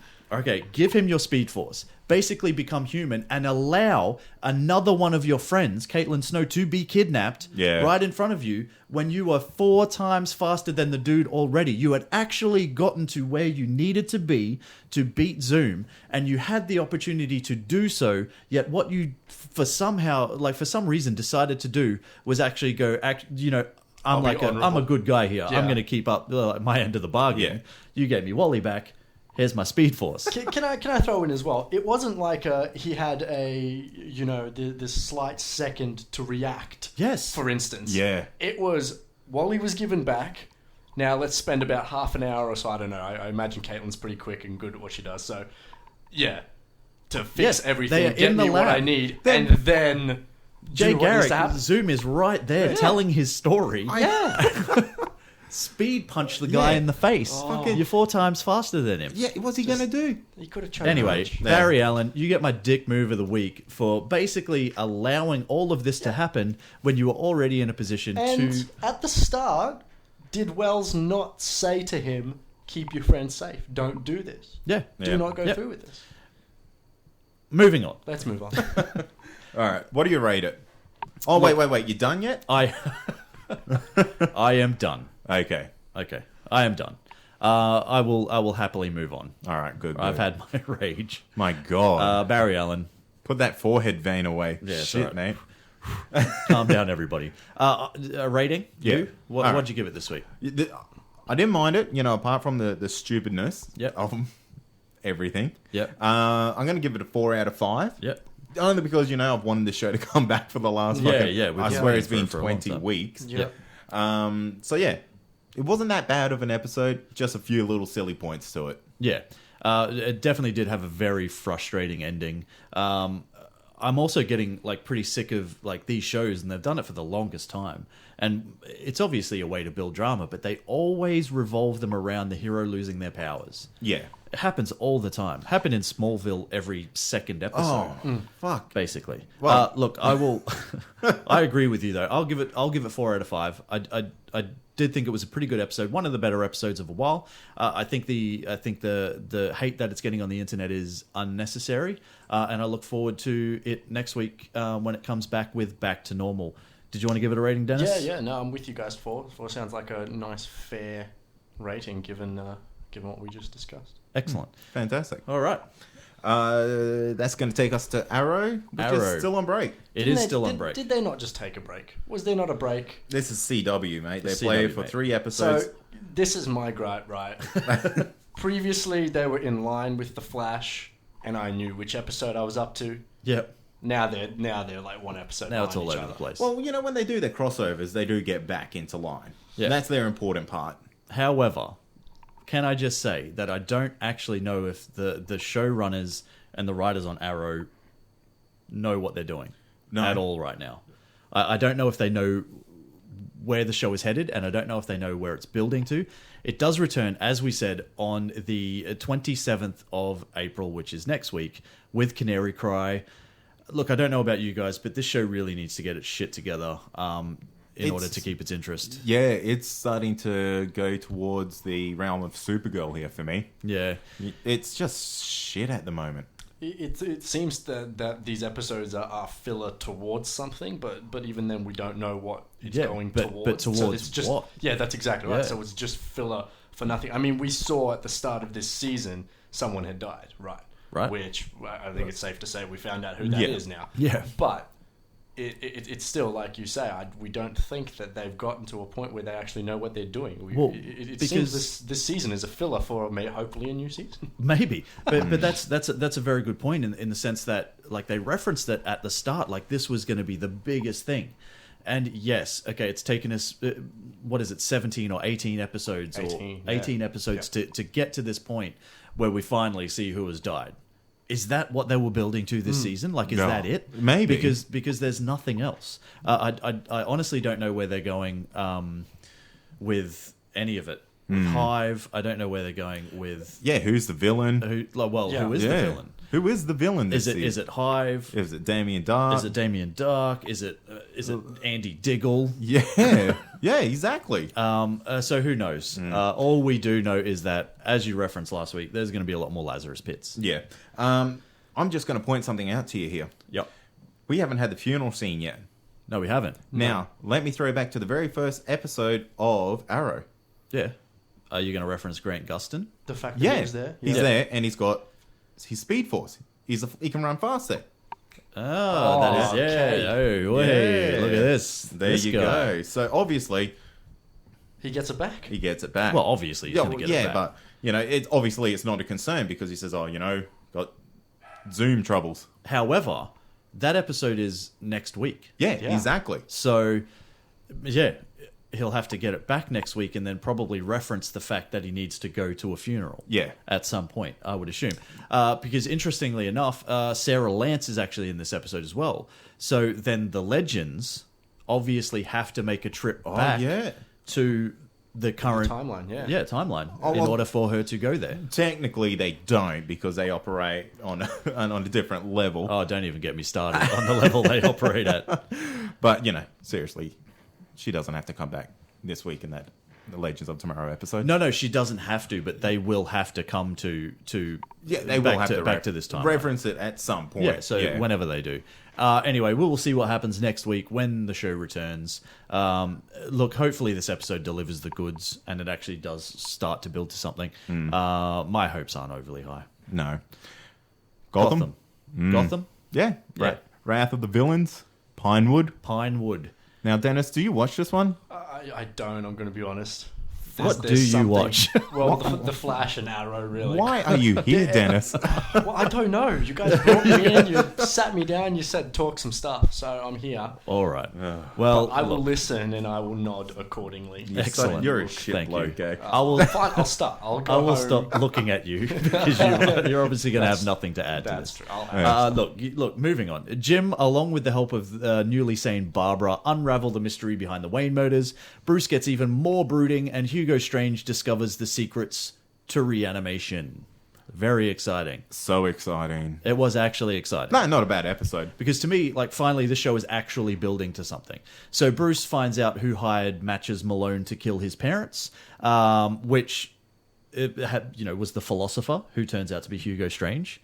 give him your Speed Force, basically become human, and allow another one of your friends, Caitlin Snow, to be kidnapped right in front of you when you were 4 times faster than the dude already? You had actually gotten to where you needed to be to beat Zoom, and you had the opportunity to do so, yet what you, for some reason, decided to do was actually I'm a good guy here. Yeah. I'm going to keep up my end of the bargain. Yeah. You gave me Wally back. Here's my Speed Force. Can I throw in as well? It wasn't like he had this slight second to react. Yes. For instance. Yeah. It was Wally was given back. Now let's spend about half an hour or so. I don't know. I imagine Caitlin's pretty quick and good at what she does. So, yeah, to fix Yes, they everything, are get in the me what lab. I need, Then- and then Jay do what needs to Garrick, happen. Zoom is right there telling his story. Speed punch the guy Yeah. in the face. Fucking- You're 4 times faster than him. Yeah, what's he going to do? He could have chosen. Anyway, Rich. Barry Allen, you get my dick move of the week for basically allowing all of this to happen when you were already in a position And to... at the start, did Wells not say to him, "Keep your friends safe. Don't do this. Yeah. Do not go Yep. through with this." moving on. Let's move on. All right. What do you rate it? Oh, wait. You done yet? I am done. Okay. I am done. I will happily move on. All right. Good. I've had my rage. My God. Barry Allen, Put that forehead vein away. Yeah, Shit, sorry. mate. calm down, everybody. A rating? Yeah. You? All right. What'd you give it this week? I didn't mind it, apart from the stupidness Yep. of everything. Yep. I'm going to give it a 4 out of 5. Yep. Only because, I've wanted the show to come back for the last Yeah, fucking... yeah, we've I been swear waiting it's been for a long 20 time. weeks. Yep. So, yeah. It wasn't that bad of an episode. Just a few little silly points to it. Yeah. It definitely did have a very frustrating ending. I'm also getting pretty sick of these shows, and they've done it for the longest time. And it's obviously a way to build drama, but they always revolve them around the hero losing their powers. Yeah. It happens all the time. Happened in Smallville every second episode. Fuck. Basically. Well- Look, I will. I agree with you though. I'll give it 4 out of 5. I did think it was a pretty good episode. One of the better episodes of a while. I think the hate that it's getting on the internet is unnecessary, and I look forward to it next week when it comes back with Back to Normal. Did you want to give it a rating, Dennis? Yeah. No, I'm with you guys. 4 sounds like a nice, fair rating given what we just discussed. Excellent. Fantastic. All right. That's going to take us to Arrow, which Arrow. is still on break. It is still on break. Did they not just take a break? Was there not a break? This is CW, mate. They CW, play for mate. 3 So episodes. this is my gripe, right? Previously, they were in line with the Flash, and I knew which episode I was up to. Yep. Now they're like one episode. Now it's behind all each over other. the place. Well, when they do their crossovers, they do get back into line. Yeah. That's their important part. However, can I just say that I don't actually know if the showrunners and the writers on Arrow know what they're doing at all right now. I don't know if they know where the show is headed, and I don't know if they know where it's building to. It does return, as we said, on the 27th of April, which is next week, with Canary Cry. Look, I don't know about you guys, but this show really needs to get its shit together in order to keep its interest. Yeah, it's starting to go towards the realm of Supergirl here for me. Yeah. It's just shit at the moment. It seems that these episodes are filler towards something, but even then we don't know what it's going towards. But towards so it's just, what? Yeah, that's exactly right. Yeah. So it's just filler for nothing. I mean, we saw at the start of this season someone had died, right? Which I think it's safe to say we found out who that is now. Yeah. But it's still, like you say, we don't think that they've gotten to a point where they actually know what they're doing. It seems this season is a filler for hopefully a new season. Maybe, but that's a very good point in the sense that they referenced that at the start, this was going to be the biggest thing. And yes, okay, it's taken us 17 or 18 episodes 18 episodes to get to this point where we finally see who has died. Is that what they were building to this season? Is that it? Maybe. Because there's nothing else. I honestly don't know where they're going with any of it. With Hive, I don't know where they're going with... Yeah, who's the villain? Who is the villain? Who is the villain this Is season? it Hive? Is it Damien Dark? Is it Damien Dark? Is it Andy Diggle? Yeah. Yeah, exactly. So who knows? All we do know is that, as you referenced last week, there's going to be a lot more Lazarus Pits. Yeah. I'm just going to point something out to you here. Yep. We haven't had the funeral scene yet. No, we haven't. Now, let me throw back to the very first episode of Arrow. Yeah. Are you going to reference Grant Gustin? The fact that he's there. He's there, and he's got his Speed Force. He can run faster. Oh, that is... Yeah. okay. Oh, wait. Yeah. Look at this. There This you guy. go. So, obviously, He gets it back. he gets it back. Well, obviously he's going to get it back. but, it's not a concern because he says, got Zoom troubles. However, that episode is next week. Yeah, Yeah. exactly. So, yeah, he'll have to get it back next week and then probably reference the fact that he needs to go to a funeral. Yeah. At some point, I would assume. Because interestingly enough, Sarah Lance is actually in this episode as well. So then the Legends obviously have to make a trip back to the current timeline, timeline Oh, in well- order for her to go there. Technically, they don't because they operate on a different level. Oh, don't even get me started on the level they operate at. But, seriously, she doesn't have to come back this week in that the Legends of Tomorrow episode. No, she doesn't have to, but they will have to come to they will have to back to this time. reference it at some point. Yeah, so whenever they do. Anyway, we will see what happens next week when the show returns. Look, hopefully this episode delivers the goods and it actually does start to build to something. My hopes aren't overly high. No. Gotham? Gotham? Yeah. Yeah. Wrath of the Villains. Pinewood. Now, Dennis, do you watch this one? I don't, I'm going to be honest. What do you watch? Well, the Flash and Arrow, really. Why are you here, Dennis? Well, I don't know. You guys brought me in, you sat me down, you said talk some stuff, so I'm here. All right. Well, but I will listen and I will nod accordingly. Excellent. You're a shit Thank bloke, you. eh? Fine, I'll stop. I'll go I will home. stop looking at you because you're obviously going to have nothing to add to That's this. true. I'll Look, moving on. Jim, along with the help of newly sane Barbara, unravel the mystery behind the Wayne murders. Bruce gets even more brooding, and Hugo Strange discovers the secrets to reanimation. Very exciting. So exciting. It was actually exciting. No, not a bad episode. Because to me, like, finally, this show is actually building to something. So Bruce finds out who hired Matches Malone to kill his parents, which was the philosopher, who turns out to be Hugo Strange.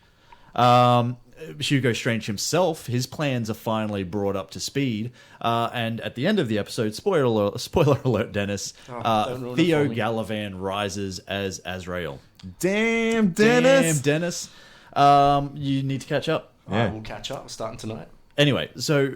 Hugo Strange himself, his plans are finally brought up to speed, and at the end of the episode, spoiler alert, Dennis, don't ruin it Theo for me. Galavan rises as Azrael. Damn, Dennis. Damn, Dennis. You need to catch up. I will catch up starting tonight. Anyway, so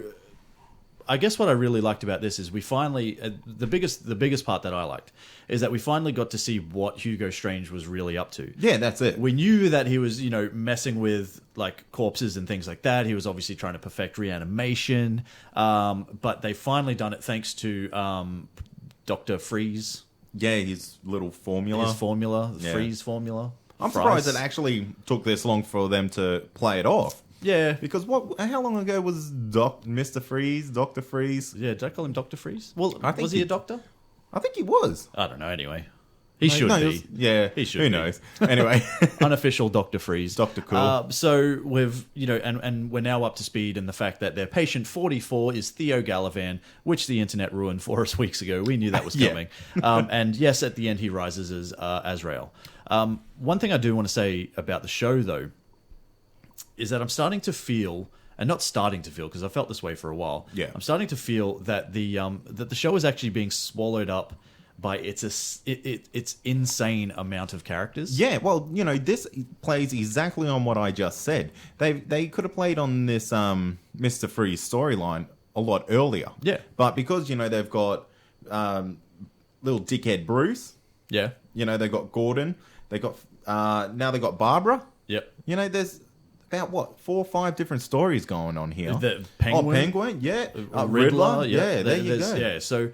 I guess what I really liked about this is we finally the biggest part that I liked is that we finally got to see what Hugo Strange was really up to. Yeah, that's it. We knew that he was, messing with like corpses and things like that. He was obviously trying to perfect reanimation, but they finally done it thanks to Dr. Freeze. Yeah, his little formula. His formula, the Yeah. Freeze formula. I'm Fries. surprised it actually took this long for them to play it off. Yeah. Because how long ago was Mr. Freeze, Dr. Freeze? Yeah, did I call him Dr. Freeze? Well, I think was he he- a doctor? I think he was. I don't know, anyway. He should No, be. Yeah, He should Who be. knows? Anyway, Unofficial Dr. Freeze. Dr. Cool. So we've, and we're now up to speed in the fact that their patient 44 is Theo Galavan, which the internet ruined for us weeks ago. We knew that was Yeah. coming. And yes, at the end he rises as Azrael. One thing I do want to say about the show, though, is that I'm starting to feel, and not starting to feel because I felt this way for a while. Yeah. I'm starting to feel that the show is actually being swallowed up by its insane amount of characters. Yeah, well, this plays exactly on what I just said. They could have played on this Mr. Freeze storyline a lot earlier. Yeah. But because, they've got little dickhead Bruce, Yeah. they've got Gordon, they got now they got Barbara. Yep. There's about 4 or 5 different stories going on here. The Penguin. Oh, Penguin, yeah. Riddler, yeah. There you go. Yeah, so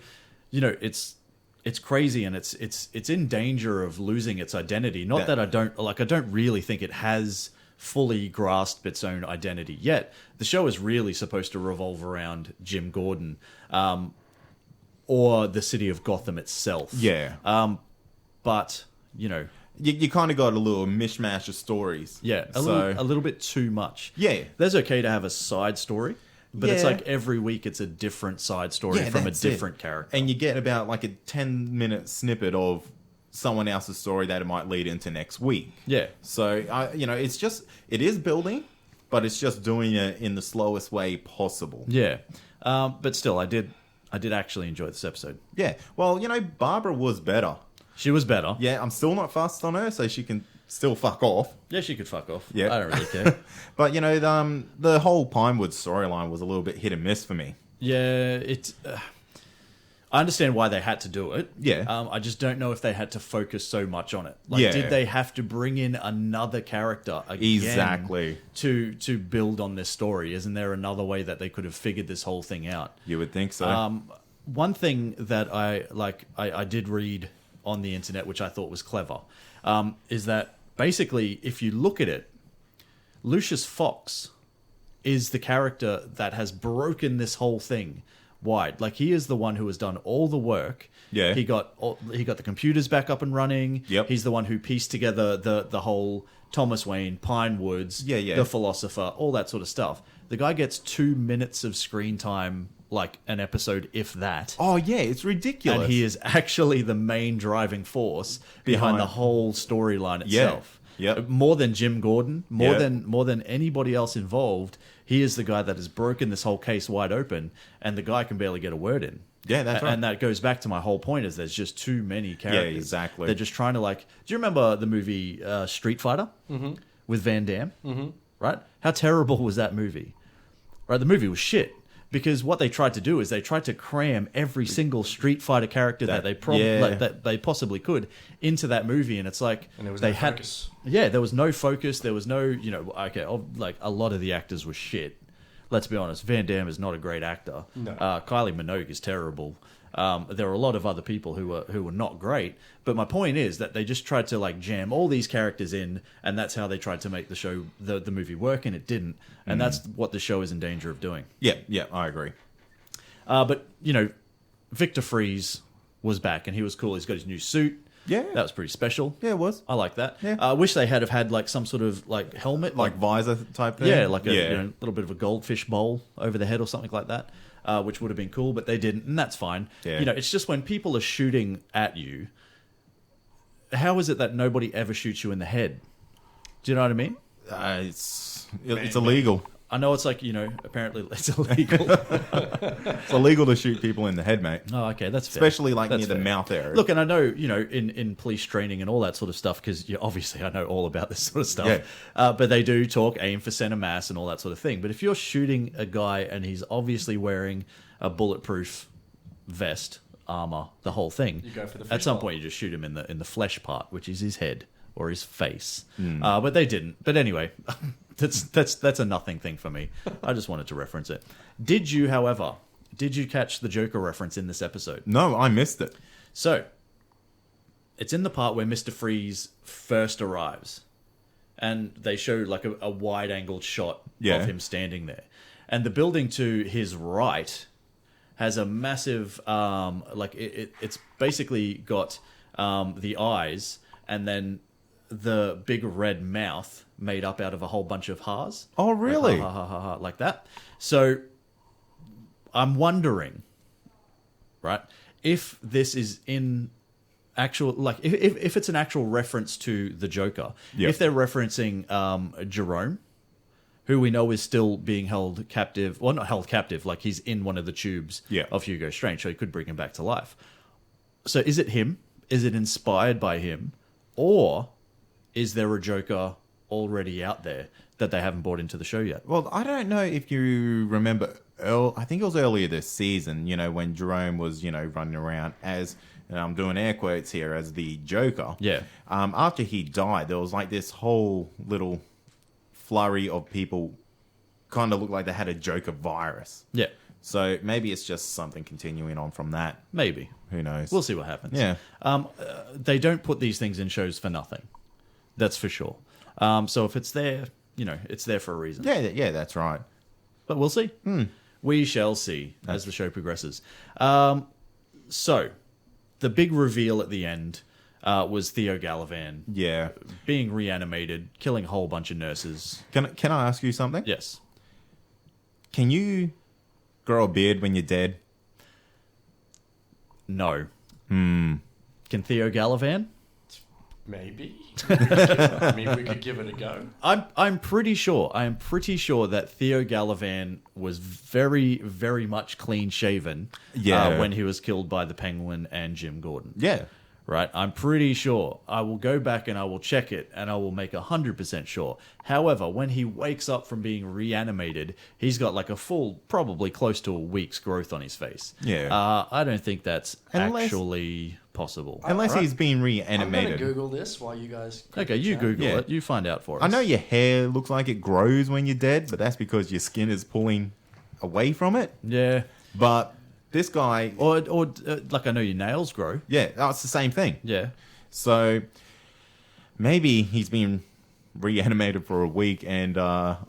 it's crazy, and it's in danger of losing its identity. Not that I don't really think it has fully grasped its own identity yet. The show is really supposed to revolve around Jim Gordon, or the city of Gotham itself. Yeah. But You kind of got a little mishmash of stories. yeah, a little bit too much. Yeah. There's okay to have a side story, but it's Yeah. like every week it's a different side story Yeah, from a that's it. different character. And you get about like a 10-minute snippet of someone else's story that it might lead into next week. Yeah. So, it is building, but it's just doing it in the slowest way possible. Yeah, but still, I did actually enjoy this episode. Yeah. Well, Barbara was better. She was better. Yeah, I'm still not fussed on her, so she can still fuck off. Yeah, she could fuck off. Yeah. I don't really care. But, the whole Pinewood storyline was a little bit hit and miss for me. Yeah, I understand why they had to do it. Yeah. I just don't know if they had to focus so much on it. Like, Yeah. did they have to bring in another character again Exactly. to build on this story? Isn't there another way that they could have figured this whole thing out? You would think so. One thing that I did read on the internet, which I thought was clever, is that basically, if you look at it, Lucius Fox is the character that has broken this whole thing wide. Like, he is the one who has done all the work. Yeah. He got the computers back up and running. Yep. He's the one who pieced together the whole Thomas Wayne, Pine Woods, Yeah. the philosopher, all that sort of stuff. The guy gets 2 minutes of screen time like an episode, if that. Oh yeah, it's ridiculous. And he is actually the main driving force behind the whole storyline itself. Yeah. More than Jim Gordon, more Yeah. than anybody else involved, he is the guy that has broken this whole case wide open, and the guy can barely get a word in. Yeah, that's right. And that goes back to my whole point: is there's just too many characters. Yeah, exactly. They're just trying to like. Do you remember the movie Street Fighter with Van Damme? Mm-hmm. Right? How terrible was that movie? Right, the movie was shit. Because what they tried to do is they tried to cram every single Street Fighter character that they possibly could into that movie, and it's like And there was they no had focus. yeah, there was no focus, there was no like a lot of the actors were shit. Let's be honest, Van Damme is not a great actor. No. Kylie Minogue is terrible. There are a lot of other people who were not great, but my point is that they just tried to like jam all these characters in, and that's how they tried to make the show, the movie work, and it didn't. And that's what the show is in danger of doing. Yeah, I agree. But Victor Freeze was back, and he was cool. He's got his new suit. Yeah. That was pretty special. Yeah, it was. I like that. Yeah. I wish they had had like some sort of like helmet, Like visor type thing? yeah, like a little bit of a goldfish bowl over the head or something like that, which would have been cool, but they didn't, and that's fine. Yeah. It's just when people are shooting at you, how is it that nobody ever shoots you in the head? Do you know what I mean? It's illegal. I know it's like, apparently it's illegal. It's illegal to shoot people in the head, mate. Oh, okay, that's fair. Especially like That's near the fair. mouth area. Look, and I know, in police training and all that sort of stuff, because obviously I know all about this sort of stuff. Yeah. But they do talk aim for center mass and all that sort of thing. But if you're shooting a guy and he's obviously wearing a bulletproof vest, armor, the whole thing, You go for the at some fishbowl. point you just shoot him in the flesh part, which is his head or his face. But they didn't. But anyway, that's a nothing thing for me. I just wanted to reference it. Did you catch the Joker reference in this episode? No, I missed it. So, it's in the part where Mr. Freeze first arrives, and they show like a wide-angled shot Yeah. of him standing there. And the building to his right has a massive, it's basically got the eyes and then the big red mouth made up out of a whole bunch of ha's. Oh, really? Like, ha, ha, ha, ha, like that. So, I'm wondering, right, if this is in actual, like, if it's an actual reference to the Joker, Yep. if they're referencing Jerome, who we know is still being held captive, well, not held captive, like he's in one of the tubes Yeah. of Hugo Strange, so he could bring him back to life. So is it him? Is it inspired by him? Or is there a Joker already out there that they haven't brought into the show yet? Well, I don't know if you remember, I think it was earlier this season, when Jerome was, running around as, and I'm doing air quotes here, as the Joker. Yeah. After he died, there was like this whole little flurry of people kind of looked like they had a Joker virus. Yeah, So maybe it's just something continuing on from that. maybe. Who knows? We'll see what happens. Yeah. They don't put these things in shows for nothing. That's for sure. So if it's there, it's there for a reason. Yeah, that's right. But we'll see. We shall see as the show progresses. So, the big reveal at the end was Theo Galavan Yeah. being reanimated, killing a whole bunch of nurses. Can I ask you something? Yes. Can you grow a beard when you're dead? No. Can Theo Galavan? Maybe. I mean, we could give it a go. I'm pretty sure. I am pretty sure that Theo Galavan was very, very much clean shaven. Yeah. When he was killed by the Penguin and Jim Gordon. Yeah. Right, I'm pretty sure. I will go back and I will check it, and I will make 100% sure. However, when he wakes up from being reanimated, he's got like a full, probably close to a week's growth on his face. Yeah. I don't think that's Unless- actually possible. Unless Right? he's been I'm going to reanimated. Google this while you guys... Okay, you chat. Google Yeah. it. You find out for us. I know your hair looks like it grows when you're dead, but that's because your skin is pulling away from it. Yeah. But this guy, Or like I know your nails grow. yeah, it's the same thing. Yeah. So maybe he's been reanimated for a week, and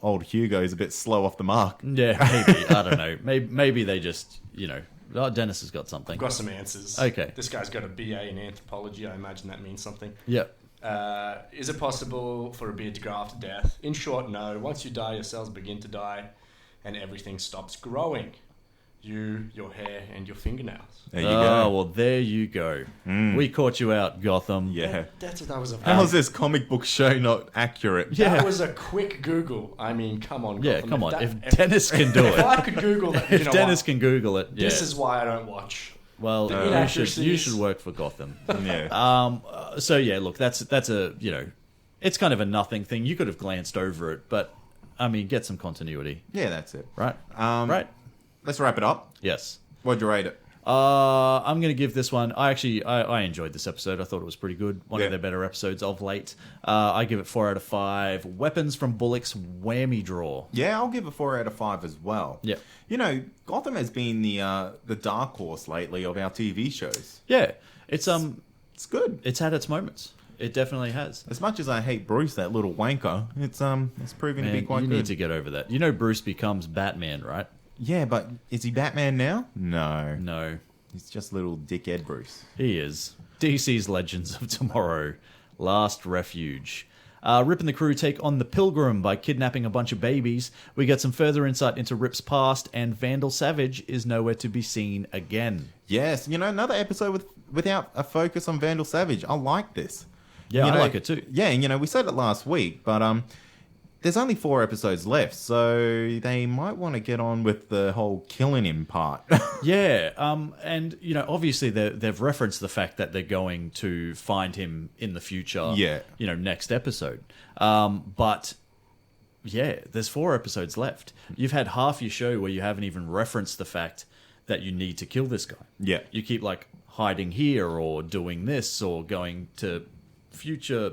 old Hugo is a bit slow off the mark. Yeah, maybe. I don't know. Maybe they just, Dennis has got something. I've got some answers. Okay. This guy's got a BA in anthropology. I imagine that means something. Yep. Is it possible for a beard to grow after death? In short, no. Once you die, your cells begin to die and everything stops growing. you, your hair, and your fingernails. There you Oh, go. well, there you go. We caught you out, Gotham. Yeah. That was a How is this comic book show not accurate? Yeah. That was a quick Google. I mean, come on, Yeah, Gotham. come on. If If Dennis can do if it, I could Google that, if Dennis can Google it, yeah. This is why I don't watch. Well, The you inaccuracies. should work for Gotham. Yeah. So yeah, look, that's a it's kind of a nothing thing. You could have glanced over it, but I mean, get some continuity, Yeah, that's it. right? Right. Let's wrap it up. Yes. What'd you rate it? I'm going to give this one. I enjoyed this episode. I thought it was pretty good. One Yeah. of their better episodes of late. I give it 4 out of 5. Weapons from Bullock's whammy draw. Yeah, I'll give it 4 out of 5 as well. Yeah. You know, Gotham has been the dark horse lately of our TV shows. Yeah, it's good. it's had its moments. It definitely has. As much as I hate Bruce, that little wanker, it's proving to be Man, quite you good. need to get over that. You know, Bruce becomes Batman, right? Yeah, but is he Batman now? No. No, He's just little dickhead Bruce. he is. DC's Legends of Tomorrow, Last Refuge. Rip and the crew take on the Pilgrim by kidnapping a bunch of babies. We get some further insight into Rip's past, and Vandal Savage is nowhere to be seen again. Yes, another episode without a focus on Vandal Savage. I like this. Yeah, You I know, like it too. Yeah, and we said it last week, but there's only 4 episodes left, so they might want to get on with the whole killing him part. Yeah, and obviously they've referenced the fact that they're going to find him in the future. Yeah. Next episode. But yeah, there's 4 episodes left. You've had half your show where you haven't even referenced the fact that you need to kill this guy. Yeah. You keep like hiding here or doing this or going to future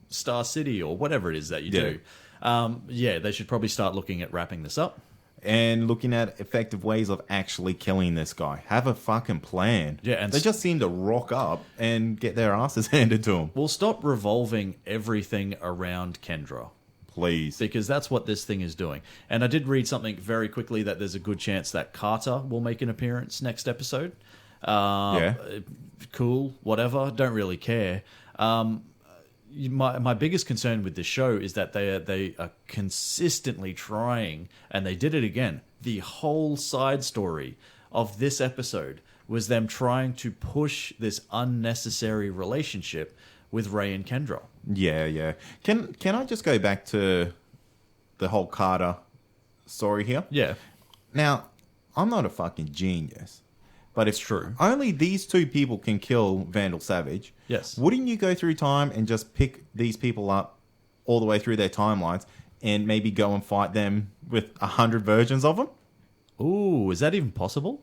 Star City or whatever it is that you do. They should probably start looking at wrapping this up. And looking at effective ways of actually killing this guy. Have a fucking plan. Yeah, and they just seem to rock up and get their asses handed to them. We'll stop revolving everything around Kendra. Please. Because that's what this thing is doing. And I did read something very quickly that there's a good chance that Carter will make an appearance next episode. Yeah. Cool, whatever. Don't really care. My biggest concern with this show is that they are consistently trying, and they did it again. The whole side story of this episode was them trying to push this unnecessary relationship with Ray and Kendra. Yeah. Can I just go back to the whole Carter story here? Yeah, Now, I'm not a fucking genius, but if it's true. only these 2 people can kill Vandal Savage, Yes. wouldn't you go through time and just pick these people up all the way through their timelines and maybe go and fight them with 100 versions of them? Ooh, is that even possible?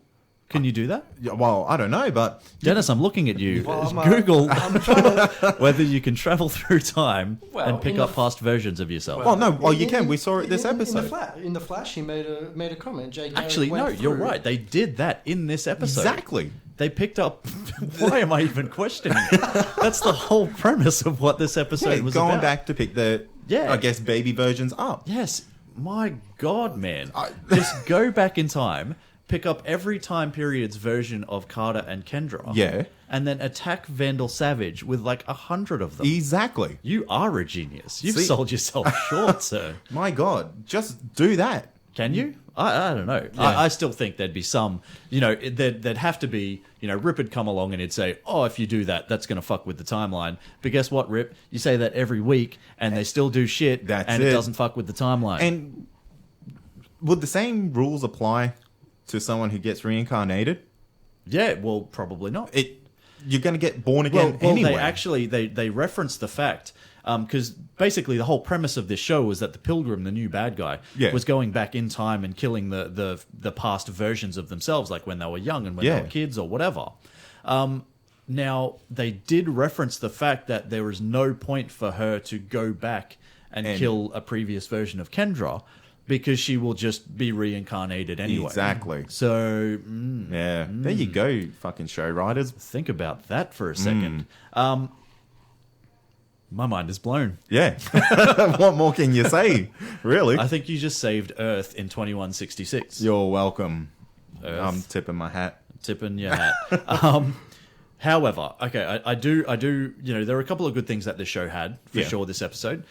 Can you do that? Yeah, well, I don't know, but Dennis, I'm looking at you. Well, Google I'm trying to. whether you can travel through time Well, and pick in up the- past versions of yourself. well, no, well, you can. We saw it this episode. In the Flash, he made a comment. Jay Garrick Actually, no, went you're through. right. They did that in this episode. Exactly. They picked up. Why am I even questioning it? That's the whole premise of what this episode Yeah, was going about. back to pick the, Yeah. I guess, baby versions up. Yes. My God, man. Just go back in time, pick up every time period's version of Carter and Kendra. Yeah. And then attack Vandal Savage with like 100 of them. Exactly. You are a genius. You've See- sold yourself short, sir. My God, just do that. Can you? I don't know. Yeah. I still think there'd be some, there'd have to be, Rip would come along and he'd say, oh, if you do that, that's going to fuck with the timeline. But guess what, Rip? You say that every week and they still do shit That's and it. it doesn't fuck with the timeline. And would the same rules apply to someone who gets reincarnated? Yeah, well, probably not. You're going to get born again Well, anyway. they actually they reference the fact because basically the whole premise of this show was that the Pilgrim, the new bad guy, Yeah. was going back in time and killing the past versions of themselves, like when they were young and when they Yeah. were kids or whatever. Now they did reference the fact that there was no point for her to go back and kill a previous version of Kendra because she will just be reincarnated anyway. Exactly. So Yeah. There you go, fucking show writers. think about that for a second. My mind is blown. Yeah. What more can you say? Really? I think you just saved Earth in 2166. You're welcome. Earth. I'm tipping my hat. Tipping your hat. However, okay, I do. There are a couple of good things that this show had for Yeah. sure. This episode.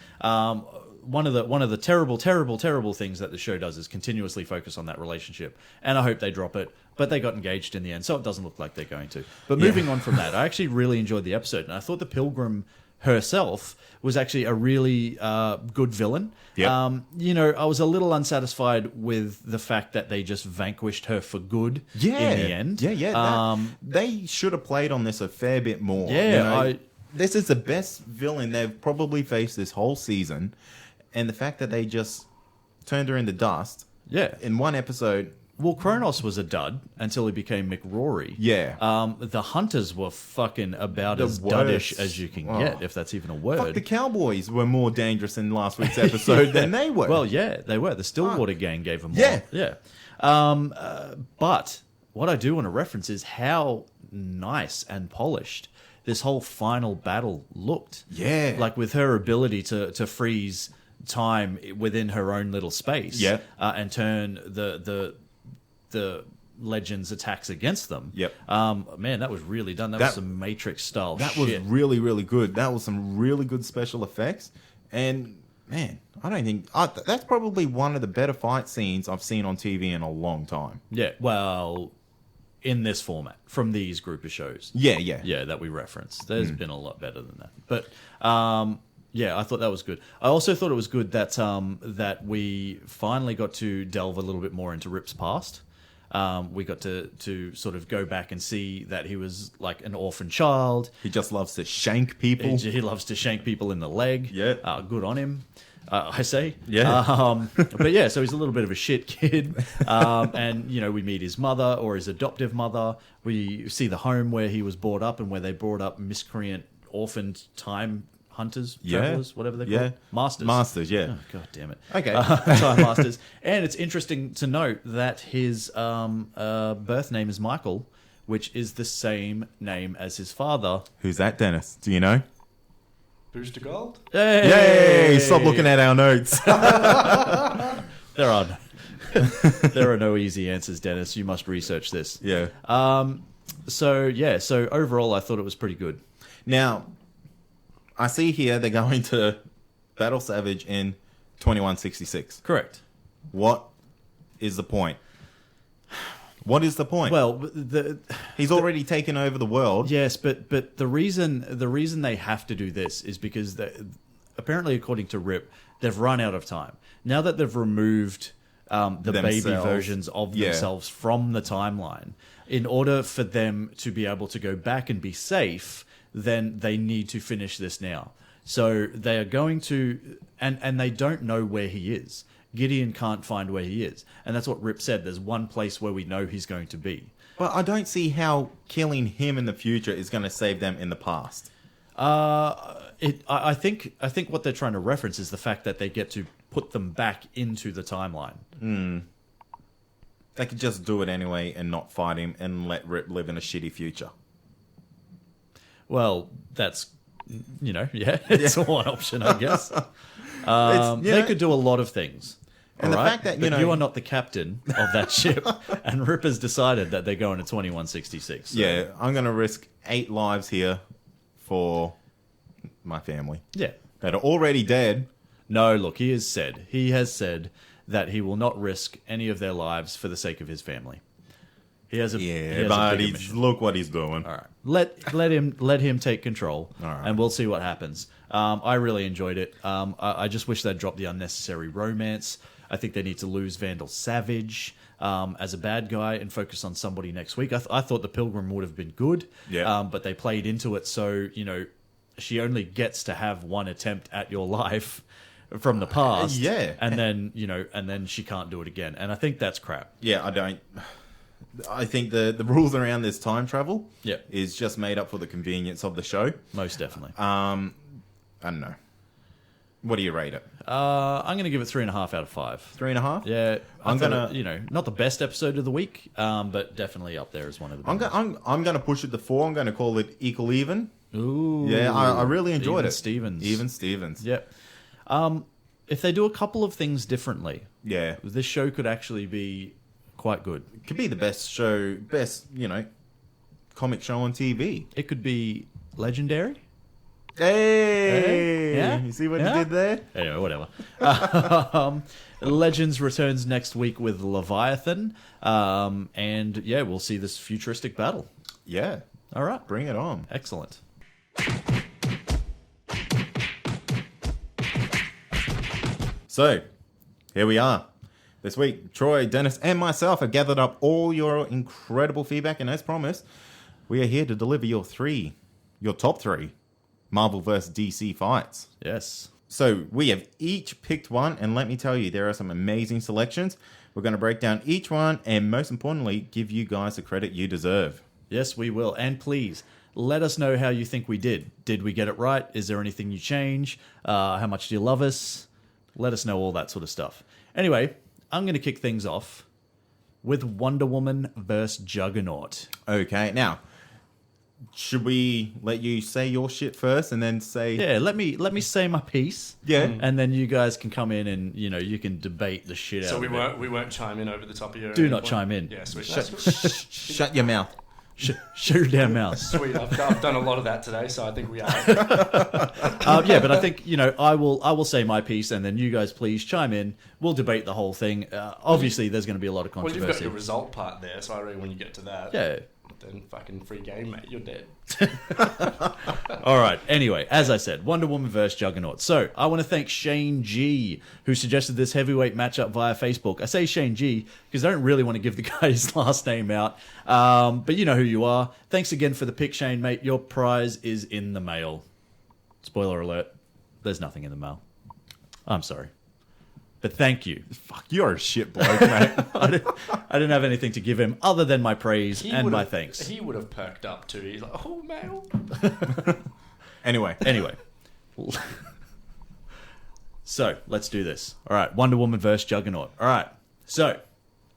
one of the terrible things that the show does is continuously focus on that relationship, and I hope they drop it. But they got engaged in the end, so it doesn't look like they're going to. But moving on from that, I actually really enjoyed the episode, and I thought the Pilgrim herself was actually a really good villain. Yep. I was a little unsatisfied with the fact that they just vanquished her for good in the end. They should have played on this a fair bit more. This is the best villain they've probably faced this whole season, and the fact that they just turned her into dust in one episode. Well, Kronos was a dud until he became McRory. Yeah. The Hunters were fucking about as worst. duddish as you can get, if that's even a word. Fuck, the Cowboys were more dangerous in last week's episode than they were. Well, yeah, they were. The Stillwater gang gave them more. Yeah. But what I do want to reference is how nice and polished this whole final battle looked. Yeah. Like with her ability to freeze time within her own little space. Yeah. And turn the Legends' attacks against them. Yep. Man, that was really done. That was some Matrix style shit. That was really, really good. That was some really good special effects. And, man, I don't think... that's probably one of the better fight scenes I've seen on TV in a long time. Yeah, well, in this format, from these group of shows. Yeah. Yeah, that we referenced. There's been a lot better than that. But... yeah, I thought that was good. I also thought it was good that that we finally got to delve a little bit more into Rip's past. We got to sort of go back and see that he was like an orphan child. He just loves to shank people. He loves to shank people in the leg. Yeah. Good on him, I say. Yeah. But yeah, so he's a little bit of a shit kid. And, we meet his mother or his adoptive mother. We see the home where he was brought up and where they brought up miscreant, orphaned time hunters, travelers, whatever they're called. Masters, yeah. Oh, God damn it. Okay. Time masters. And it's interesting to note that his birth name is Michael, which is the same name as his father. Who's that, Dennis? Do you know? Booster Gold? Yay! Stop looking at our notes. There are no easy answers, Dennis. You must research this. Yeah. So overall, I thought it was pretty good. Now... I see here they're going to Battle Savage in 2166. Correct. What is the point? What is the point? Well, he's already taken over the world. Yes, but the reason they have to do this is because apparently, according to Rip, they've run out of time. Now that they've removed the baby versions of themselves from the timeline, in order for them to be able to go back and be safe, then they need to finish this now. So they are going to... And they don't know where he is. Gideon can't find where he is. And that's what Rip said. There's one place where we know he's going to be. But I don't see how killing him in the future is going to save them in the past. I think what they're trying to reference is the fact that they get to put them back into the timeline. They could just do it anyway and not fight him and let Rip live in a shitty future. Well, that's, it's one option, I guess. They could do a lot of things. And the fact that, you are not the captain of that ship, and Rip has decided that they're going to 2166. So. Yeah, I'm going to risk 8 lives here for my family. Yeah. That are already dead. No, look, he has said that he will not risk any of their lives for the sake of his family. He has a look what he's doing. All right, let him take control, right. And we'll see what happens. I really enjoyed it. I just wish they'd drop the unnecessary romance. I think they need to lose Vandal Savage as a bad guy and focus on somebody next week. I thought the Pilgrim would have been good, but they played into it so she only gets to have one attempt at your life from the past, and then she can't do it again. And I think that's crap. Yeah, I think the rules around this time travel is just made up for the convenience of the show. Most definitely. I don't know. What do you rate it? I'm going to give it 3.5 out of 5. 3.5? Yeah. I'm going to, not the best episode of the week, but definitely up there as one of the best. I'm going to push it to 4. I'm going to call it equal even. Ooh. Yeah, I really enjoyed even it. Stevens. Even Stevens. Yep. If they do a couple of things differently, this show could actually be quite good. It could be the best comic show on TV. It could be legendary. Hey! Yeah? You see what Yeah? he did there? Anyway, whatever. Legends returns next week with Leviathan. And yeah, we'll see this futuristic battle. Yeah. All right. Bring it on. Excellent. So, here we are. This week, Troy, Dennis, and myself have gathered up all your incredible feedback, and as promised, we are here to deliver your top three Marvel vs. DC fights. Yes. So, we have each picked one, and let me tell you, there are some amazing selections. We're going to break down each one, and most importantly, give you guys the credit you deserve. Yes, we will. And please, let us know how you think we did. Did we get it right? Is there anything you change? How much do you love us? Let us know all that sort of stuff. Anyway, I'm going to kick things off with Wonder Woman vs. Juggernaut. Okay, now, should we let you say your shit first and then say... Yeah, let me say my piece. Yeah. And then you guys can come in and, you can debate the shit out So of it. we won't chime in over the top of your... Do not chime in. Yeah, sweet. Shut your mouth. Shut your damn mouth. Sweet. I've done a lot of that today, so I think we are. Yeah, but I think, I will say my piece and then you guys please chime in. We'll debate the whole thing. Obviously, there's going to be a lot of Well, controversy. you've got your result part there, so I reckon when you get to that... Yeah. Then fucking free game, mate. You're dead. All right. Anyway, as I said, Wonder Woman vs. Juggernaut. So I want to thank Shane G, who suggested this heavyweight matchup via Facebook. I say Shane G because I don't really want to give the guy his last name out. But you know who you are. Thanks again for the pick, Shane, mate. Your prize is in the mail. Spoiler alert. There's nothing in the mail. I'm sorry. But thank you. Fuck, you're a shit bloke, mate. I didn't have anything to give him other than my praise and my thanks. He would have perked up too. He's like, oh, mail. Anyway. So, let's do this. All right, Wonder Woman vs. Juggernaut. All right, so,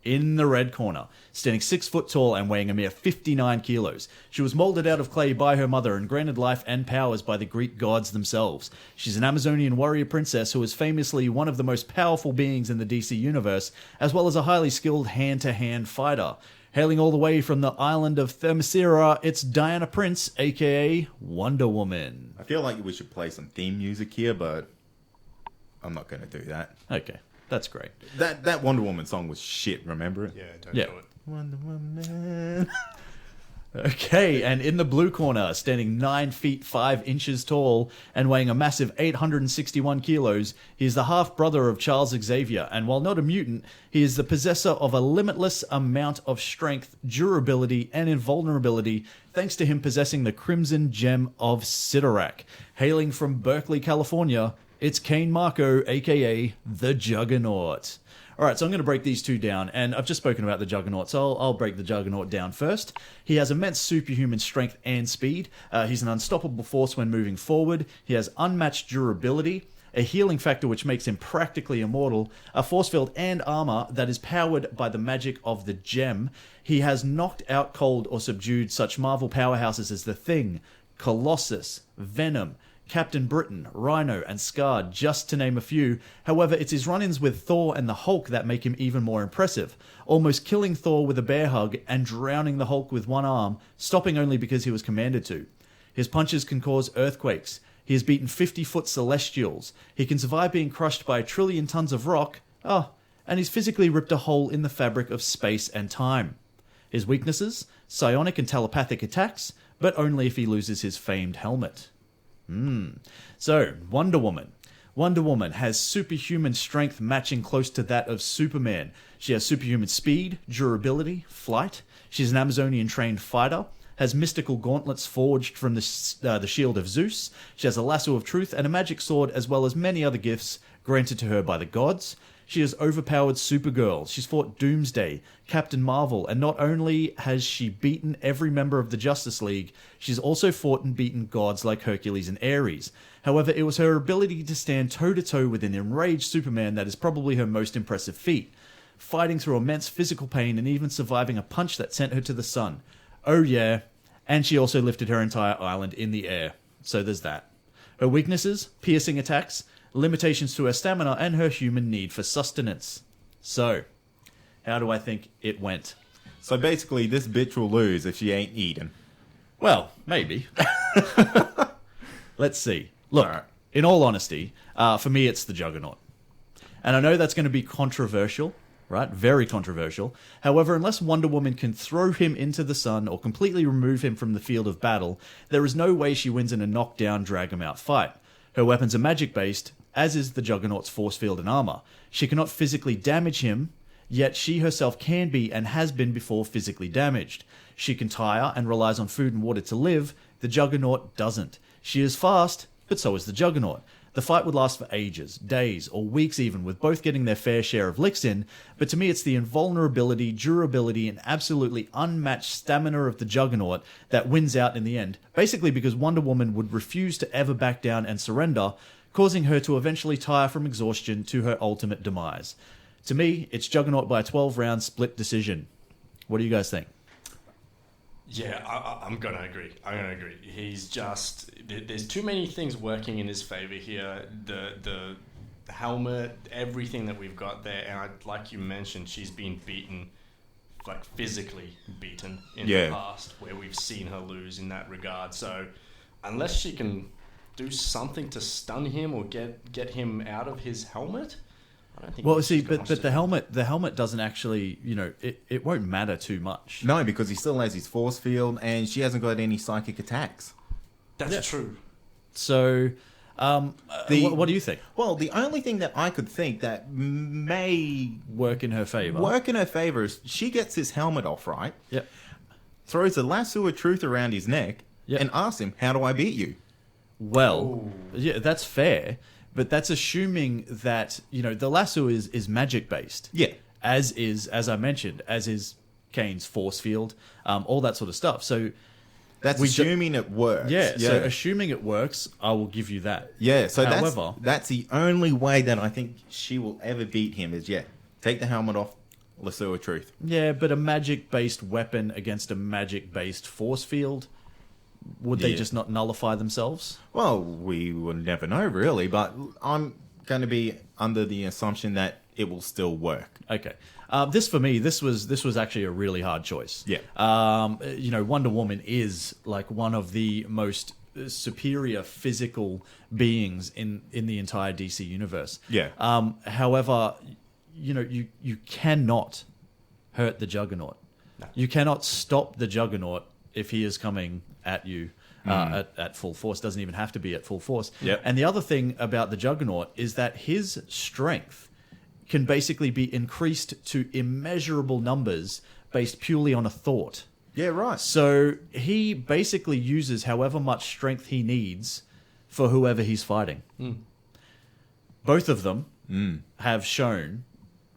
in the red corner, standing 6 foot tall and weighing a mere 59 kilos. She was molded out of clay by her mother and granted life and powers by the Greek gods themselves. She's an Amazonian warrior princess who is famously one of the most powerful beings in the DC universe, as well as a highly skilled hand-to-hand fighter. Hailing all the way from the island of Themyscira, it's Diana Prince, aka Wonder Woman. I feel like we should play some theme music here, but I'm not going to do that. Okay, that's great. That Wonder Woman song was shit, remember it? Yeah, don't Yeah. do it. Wonder Woman. Okay, and in the blue corner, standing 9 feet 5 inches tall and weighing a massive 861 kilos, he is the half-brother of Charles Xavier, and while not a mutant, he is the possessor of a limitless amount of strength, durability, and invulnerability, thanks to him possessing the Crimson Gem of Sidorak. Hailing from Berkeley, California, it's Kane Marco, aka the Juggernaut. All right, so I'm going to break these two down, and I've just spoken about the Juggernaut, so I'll break the Juggernaut down first. He has immense superhuman strength and speed. He's an unstoppable force when moving forward. He has unmatched durability, a healing factor which makes him practically immortal, a force field and armor that is powered by the magic of the gem. He has knocked out cold or subdued such Marvel powerhouses as The Thing, Colossus, Venom, Captain Britain, Rhino, and Scar, just to name a few. However, it's his run-ins with Thor and the Hulk that make him even more impressive, almost killing Thor with a bear hug and drowning the Hulk with one arm, stopping only because he was commanded to. His punches can cause earthquakes. He has beaten 50-foot Celestials. He can survive being crushed by 1 trillion tons of rock. And he's physically ripped a hole in the fabric of space and time. His weaknesses? Psionic and telepathic attacks, but only if he loses his famed helmet. So, Wonder Woman. Wonder Woman has superhuman strength matching close to that of Superman. She has superhuman speed, durability, flight. She's an Amazonian-trained fighter, has mystical gauntlets forged from the shield of Zeus. She has a lasso of truth and a magic sword, as well as many other gifts granted to her by the gods. She has overpowered Supergirl. She's fought Doomsday, Captain Marvel, and not only has she beaten every member of the Justice League, she's also fought and beaten gods like Hercules and Ares. However, it was her ability to stand toe-to-toe with an enraged Superman that is probably her most impressive feat, fighting through immense physical pain and even surviving a punch that sent her to the sun. Oh yeah, and she also lifted her entire island in the air. So there's that. Her weaknesses, piercing attacks, limitations to her stamina, and her human need for sustenance. So, how do I think it went? So basically, this bitch will lose if she ain't eating. Well, maybe. Let's see. Look, All right. in all honesty, for me, it's the Juggernaut. And I know that's going to be controversial, right? Very controversial. However, unless Wonder Woman can throw him into the sun or completely remove him from the field of battle, there is no way she wins in a knockdown, drag-him-out fight. Her weapons are magic-based, as is the Juggernaut's force field and armor. She cannot physically damage him, yet she herself can be and has been before physically damaged. She can tire and relies on food and water to live. The Juggernaut doesn't. She is fast, but so is the Juggernaut. The fight would last for ages, days, or weeks even, with both getting their fair share of licks in, but to me it's the invulnerability, durability, and absolutely unmatched stamina of the Juggernaut that wins out in the end, basically because Wonder Woman would refuse to ever back down and surrender, causing her to eventually tire from exhaustion to her ultimate demise. To me, it's Juggernaut by a 12-round split decision. What do you guys think? Yeah, I'm going to agree. He's just... There's too many things working in his favor here. The helmet, everything that we've got there. And like you mentioned, she's been beaten, like physically beaten in the past, where we've seen her lose in that regard. So unless she can do something to stun him or get him out of his helmet... I don't think but the helmet doesn't actually, it won't matter too much. No, because he still has his force field, and she hasn't got any psychic attacks. That's true. So, what do you think? Well, the only thing that I could think that may Work in her favor. is she gets his helmet off, right? Yep. Throws a lasso of truth around his neck, Yep. and asks him, "How do I beat you?" Well, yeah, that's fair, but that's assuming that the lasso is magic based. Yeah. As I mentioned, as is Kane's force field, all that sort of stuff. So That's assuming it works. yeah. So assuming it works, I will give you that. Yeah, so However, that's the only way that I think she will ever beat him is, take the helmet off, lasso of truth. yeah, but a magic-based weapon against a magic-based force field, would they Yeah. just not nullify themselves? Well, we will never know, really, but I'm going to be under the assumption that it will still work. Okay. This for me, this was actually a really hard choice. Yeah. Wonder Woman is like one of the most superior physical beings in the entire DC universe. Yeah. However, you cannot hurt the Juggernaut. No. You cannot stop the Juggernaut if he is coming at you at full force. Doesn't even have to be at full force. Yep. And the other thing about the Juggernaut is that his strength can basically be increased to immeasurable numbers based purely on a thought. Yeah, right. So he basically uses however much strength he needs for whoever he's fighting. Both of them have shown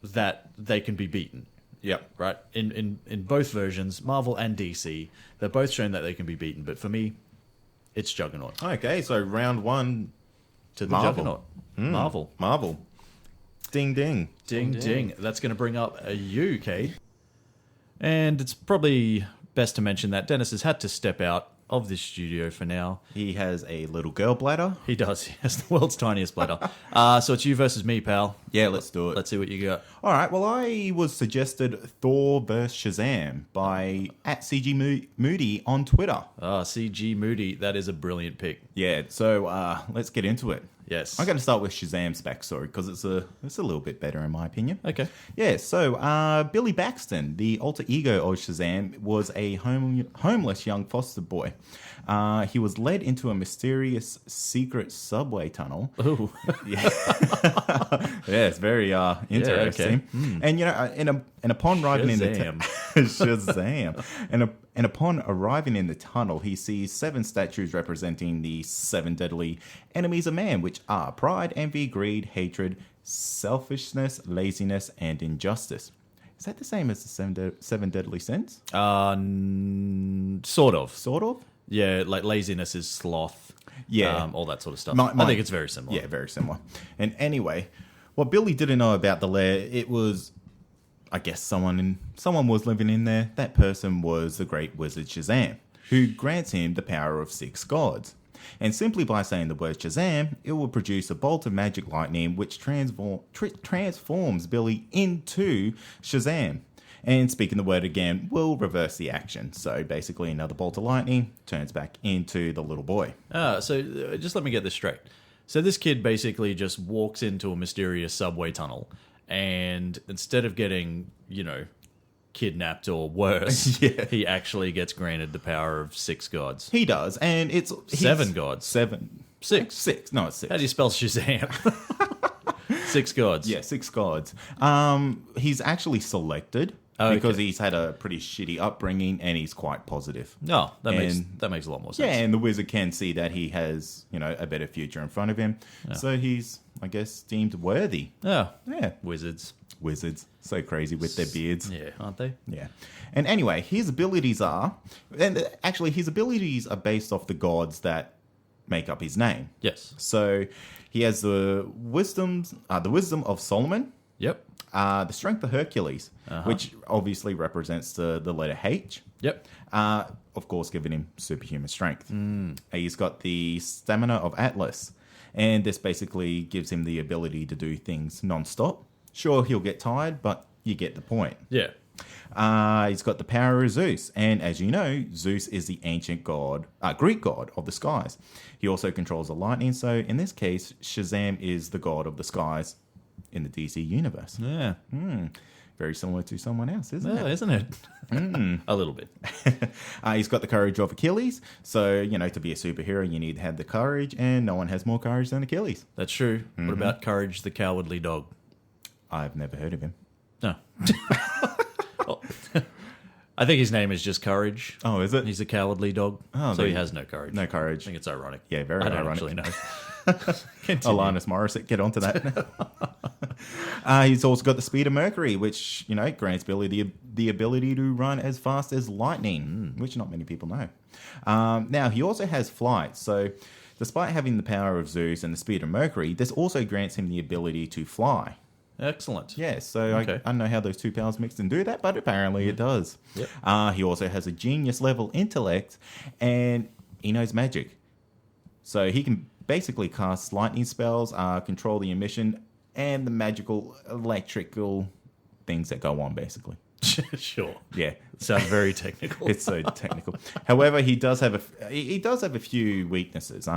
that they can be beaten. Yep. Right? In both versions, Marvel and DC, they've both shown that they can be beaten. But for me, it's Juggernaut. Okay, so round one To the Marvel. Juggernaut. Marvel. Ding, ding. Ding, ding. That's going to bring up a you, Kade. And it's probably best to mention that Dennis has had to step out of this studio for now. He has a little girl bladder. He does. He has the world's tiniest bladder. So it's you versus me, pal. Yeah, let's do it. Let's see what you got. All right, well, I was suggested Thor vs. Shazam by @CG Moody on Twitter. CG Moody. That is a brilliant pick. Yeah, so let's get into it. Yes. I'm going to start with Shazam's backstory because it's a little bit better in my opinion. Okay. Yeah, so Billy Baxton, the alter ego of Shazam, was a homeless young foster boy. He was led into a mysterious secret subway tunnel. Ooh. Yeah, it's very interesting. okay. And upon arriving in the Shazam. Shazam, and upon arriving in the tunnel, he sees 7 statues representing the 7 deadly enemies of man, which are pride, envy, greed, hatred, selfishness, laziness, and injustice. Is that the same as the 7 deadly sins? Sort of. Sort of. Yeah, like laziness is sloth. Yeah. All that sort of stuff. I think it's very similar. Yeah, very similar. And anyway, what Billy didn't know about the lair, it was, I guess, someone was living in there. That person was the great wizard Shazam, who grants him the power of 6 gods. And simply by saying the word Shazam, it will produce a bolt of magic lightning which transforms Billy into Shazam. And speaking the word again will reverse the action. So basically another bolt of lightning turns back into the little boy. So just let me get this straight. So this kid basically just walks into a mysterious subway tunnel, and instead of getting, kidnapped or worse, Yeah. he actually gets granted the power of 6 gods. He does, and it's 7 gods. 7. 6. 6. No, it's 6. How do you spell Shazam? 6 gods. Yeah, 6 gods. He's actually selected because he's had a pretty shitty upbringing and he's quite positive. No, that makes a lot more sense. Yeah, and the wizard can see that he has, a better future in front of him. Yeah. So he's, I guess, deemed worthy. Yeah. Yeah. Wizards. So crazy with their beards. Yeah, aren't they? Yeah. And anyway, his abilities are based off the gods that make up his name. Yes. So he has the wisdom of Solomon, Yep. the strength of Hercules, which obviously represents the letter H. Yep. Of course, giving him superhuman strength. He's got the stamina of Atlas, and this basically gives him the ability to do things non-stop. Sure, he'll get tired, but you get the point. Yeah. He's got the power of Zeus, and as you know, Zeus is the ancient god, Greek god of the skies. He also controls the lightning, so in this case, Shazam is the god of the skies in the DC universe. Yeah. Very similar to someone else, isn't Yeah, it? isn't it? A little bit. He's got the courage of Achilles, so, to be a superhero, you need to have the courage, and no one has more courage than Achilles. That's true. What about Courage the Cowardly Dog? I've never heard of him. No. I think his name is just Courage. Oh, is it? He's a cowardly dog, Oh, so there he you- has no courage. No I courage. think it's ironic. Yeah, very I don't ironic. actually know. Continue. Alanis Morissette, get onto that. He's also got the speed of Mercury, which, grants Billy the ability to run as fast as lightning, which not many people know. Now, he also has flight, so despite having the power of Zeus and the speed of Mercury, this also grants him the ability to fly. Excellent. Yeah, so Okay. I don't know how those two powers mixed and do that, but apparently it does. Yep. He also has a genius level intellect, and he knows magic. So he can basically cast lightning spells, control the emission, and the magical electrical things that go on, basically. Sure. Yeah, Sounds very technical. it's so technical. However, he does have a few weaknesses.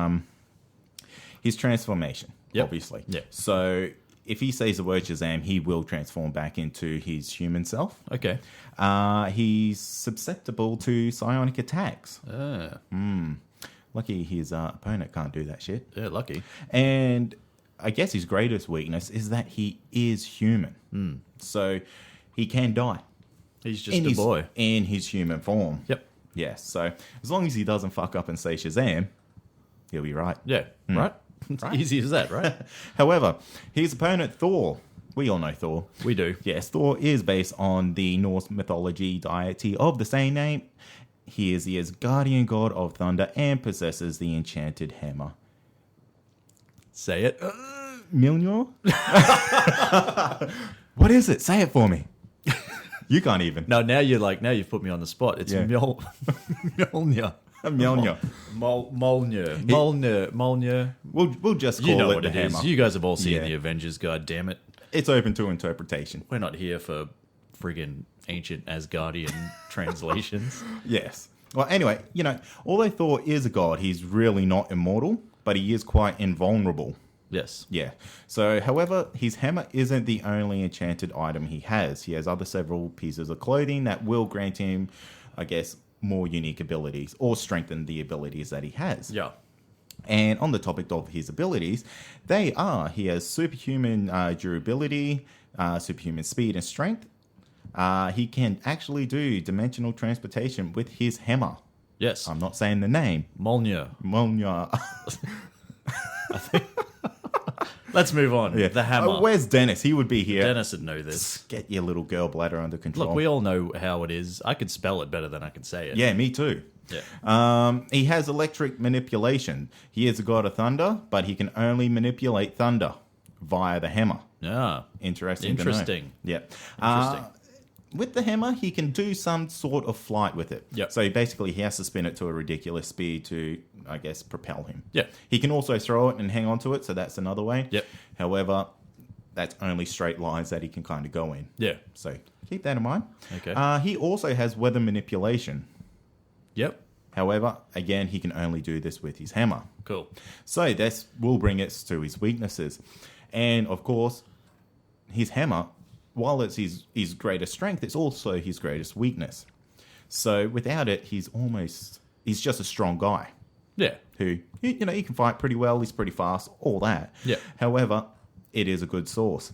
His transformation, Yep. obviously. Yeah. So if he says the word Shazam, he will transform back into his human self. Okay. He's susceptible to psionic attacks. Lucky his opponent can't do that shit. Yeah, lucky. And I guess his greatest weakness is that he is human. So he can die. He's just a boy. In his human form. Yep. Yeah, so as long as he doesn't fuck up and say Shazam, he'll be right. Yeah. Right? It's easy as that, right? However, his opponent, Thor, we all know Thor. We do. Yes, Thor is based on the Norse mythology deity of the same name. He is the Asgardian god of thunder and possesses the enchanted hammer. Say it. Mjolnir? What is it? Say it for me. You can't even. No, now you've put me on the spot. It's Yeah. Mjolnir. Mjolnir. Molnir. We'll just call You know it what the it hammer. is. You guys have all seen Yeah. the Avengers, god damn it. It's open to interpretation. We're not here for friggin' ancient Asgardian translations. Yes. Well, anyway, although Thor is a god, he's really not immortal, but he is quite invulnerable. Yes. Yeah. So, however, his hammer isn't the only enchanted item he has. He has several pieces of clothing that will grant him, I guess, more unique abilities or strengthen the abilities that he has. Yeah. And on the topic of his abilities, he has superhuman durability, superhuman speed and strength. He can actually do dimensional transportation with his hammer. Yes. I'm not saying the name. Molnir. Mjolnir. Let's move on. Yeah. The hammer. Where's Dennis? He would be here. Dennis would know this. Get your little girl bladder under control. Look, we all know how it is. I could spell it better than I can say it. Yeah, me too. Yeah. He has electric manipulation. He is a god of thunder, but he can only manipulate thunder via the hammer. Yeah. Interesting. Interesting. Yeah. Interesting. With the hammer, he can do some sort of flight with it. Yep. So basically, he has to spin it to a ridiculous speed to, I guess, propel him. Yeah. He can also throw it and hang on to it, so that's another way. Yep. However, that's only straight lines that he can kind of go in. Yeah. So keep that in mind. Okay. He also has weather manipulation. Yep. However, again, he can only do this with his hammer. Cool. So this will bring us to his weaknesses. And of course, his hammer, while it's his greatest strength, it's also his greatest weakness. So without it, he's just a strong guy. Yeah. Who, he can fight pretty well, he's pretty fast, all that. Yeah. However, it is a good source.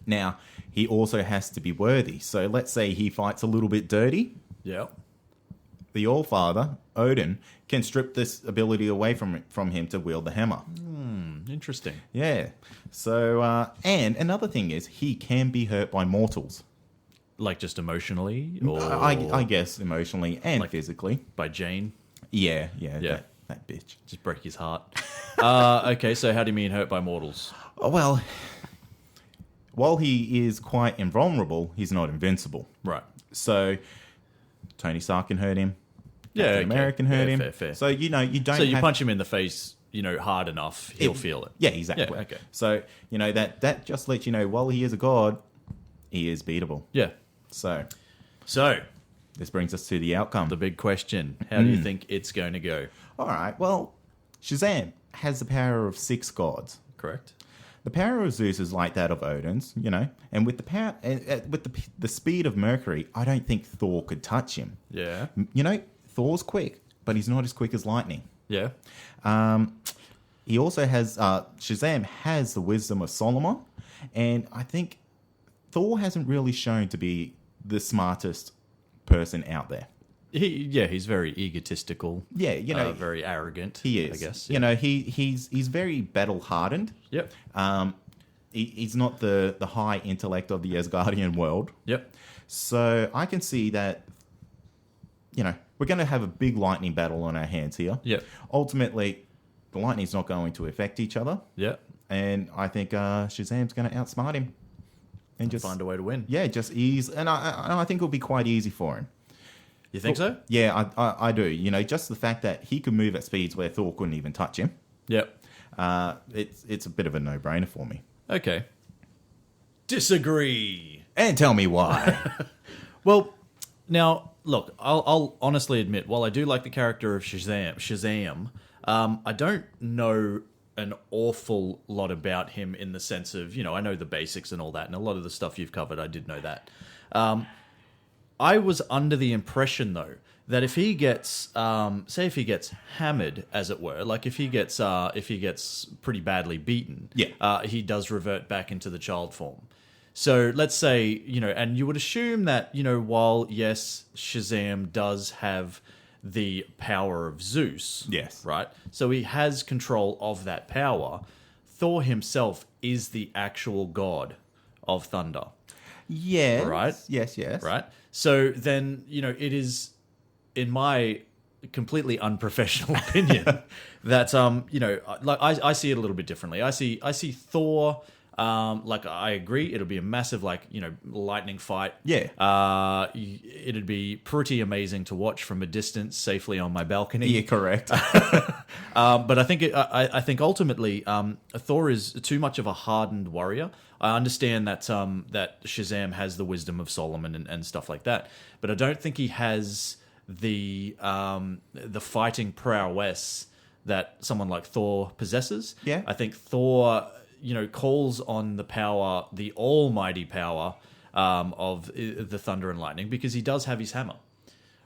Now, he also has to be worthy. So let's say he fights a little bit dirty. Yeah. The All-Father, Odin, can strip this ability away from him to wield the hammer. Interesting. Yeah. So, and another thing is, he can be hurt by mortals. Like just emotionally? Or I guess emotionally and Like- physically. by Jane? Yeah. Yeah. That bitch. Just break his heart. Okay, so how do you mean hurt by mortals? Oh, well, while he is quite invulnerable, he's not invincible. Right. So, Tony Stark can hurt him. Yeah, Captain okay. America can hurt Yeah, him. fair. So, you don't So you have... punch him in the face, hard enough, he'll feel it. Yeah, exactly. Yeah, okay. So, that just lets you know, while he is a god, he is beatable. Yeah. So, So, this brings us to the outcome. the big question. How do you think it's going to go? All right, well, Shazam has the power of 6 gods. Correct? The power of Zeus is like that of Odin's, and with the power, with the speed of Mercury, I don't think Thor could touch him. Yeah. Thor's quick, but he's not as quick as lightning. Yeah. He also has Shazam has the wisdom of Solomon, and I think Thor hasn't really shown to be the smartest person out there. He's very egotistical. Yeah, very arrogant. he is. I guess. He's very battle hardened. Yep. He's not the high intellect of the Asgardian world. Yep. So I can see that, we're going to have a big lightning battle on our hands here. Yep. Ultimately, the lightning's not going to affect each other. Yep. And I think Shazam's going to outsmart him. And just Find a way to win. Yeah, just ease. And I think it'll be quite easy for him. You think so? Yeah, I do. Just the fact that he can move at speeds where Thor couldn't even touch him. Yep. It's a bit of a no-brainer for me. Okay. Disagree. And tell me why. Well, now, look, I'll honestly admit, while I do like the character of Shazam, I don't know an awful lot about him in the sense of, I know the basics and all that, and a lot of the stuff you've covered, I did know that. I was under the impression, though, that if he gets, say if he gets hammered, as it were, like if he gets pretty badly beaten, he does revert back into the child form. So let's say, and you would assume that, while, yes, Shazam does have the power of Zeus. Yes. Right? So he has control of that power. Thor himself is the actual god of thunder. Yes. Right? Yes. Right? So then, it is, in my completely unprofessional opinion, that, like I see it a little bit differently. I see Thor... I agree, it'll be a massive, lightning fight. Yeah. It'd be pretty amazing to watch from a distance, safely on my balcony. Yeah, correct. But I think ultimately, Thor is too much of a hardened warrior. I understand that that Shazam has the wisdom of Solomon and stuff like that, but I don't think he has the fighting prowess that someone like Thor possesses. Yeah. I think Thor, calls on the power, the almighty power of the thunder and lightning, because he does have his hammer,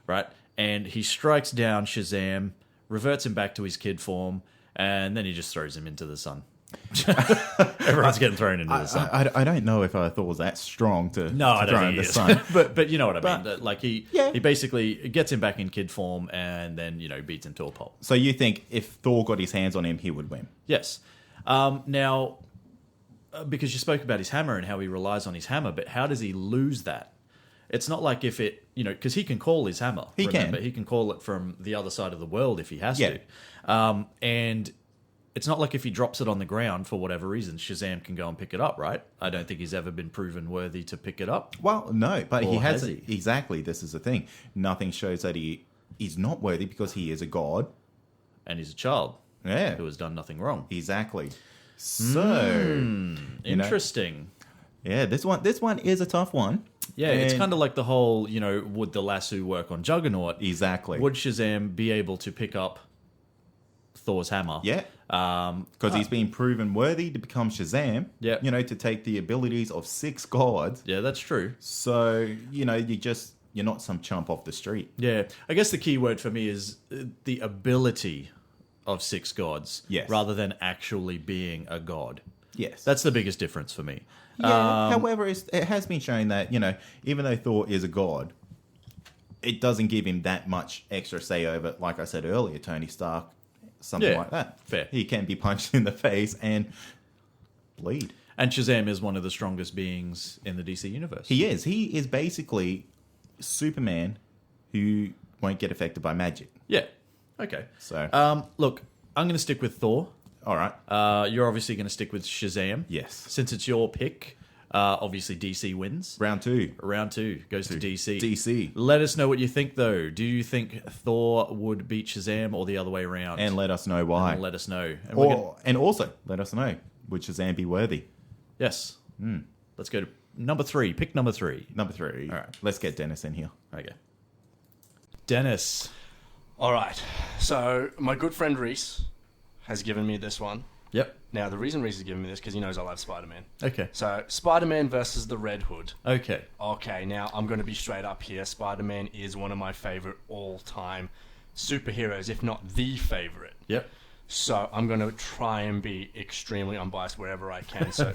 right? And he strikes down Shazam, reverts him back to his kid form, and then he just throws him into the sun. Everyone's getting thrown into the sun. I don't know if I thought it was that strong to I throw don't in think the he is. sun. but you know what I mean. Like he basically gets him back in kid form and then beats him to a pulp. So you think if Thor got his hands on him, he would win? Yes. Now, because you spoke about his hammer and how he relies on his hammer, but how does he lose that? It's not like if it, because he can call his hammer. He can call it from the other side of the world if he has Yeah. to. And it's not like if he drops it on the ground for whatever reason, Shazam can go and pick it up, right? I don't think he's ever been proven worthy to pick it up. Well, no, but Or he has hasn't. he? Exactly, this is the thing. Nothing shows that he's not worthy because he is a god. And he's a child Yeah, who has done nothing wrong. exactly. So, Interesting. yeah, this one is a tough one. Yeah, it's kind of like the whole, would the lasso work on Juggernaut? Exactly. Would Shazam be able to pick up Thor's hammer? Yeah. Because he's been proven worthy to become Shazam. Yeah. To take the abilities of 6 gods. Yeah, that's true. So, you're not some chump off the street. Yeah, I guess the key word for me is the ability of 6 gods, Yes. rather than actually being a god. Yes. That's the biggest difference for me. Yeah. However, it has been shown that, even though Thor is a god, it doesn't give him that much extra say over, like I said earlier, Tony Stark, something like that. Fair. He can be punched in the face and bleed. And Shazam is one of the strongest beings in the DC universe. He is. He is basically Superman who won't get affected by magic. Yeah. Okay. So, look, I'm going to stick with Thor. all right. You're obviously going to stick with Shazam. Yes. Since it's your pick, obviously DC wins. Round 2. Round 2 goes to DC. DC. Let us know what you think, though. Do you think Thor would beat Shazam or the other way around? And let us know why. And let us know. And And also, let us know, would Shazam be worthy? yes. Let's go to number 3. Pick number 3. Number 3. All right. Let's get Dennis in here. Okay. Dennis. All right. So my good friend Reese has given me this one. Yep. Now, the reason Reese has given me this because he knows I love Spider-Man. Okay. So, Spider-Man versus the Red Hood. Okay. Okay, now I'm going to be straight up here. Spider-Man is one of my favorite all-time superheroes, if not the favorite. Yep. So I'm going to try and be extremely unbiased wherever I can. So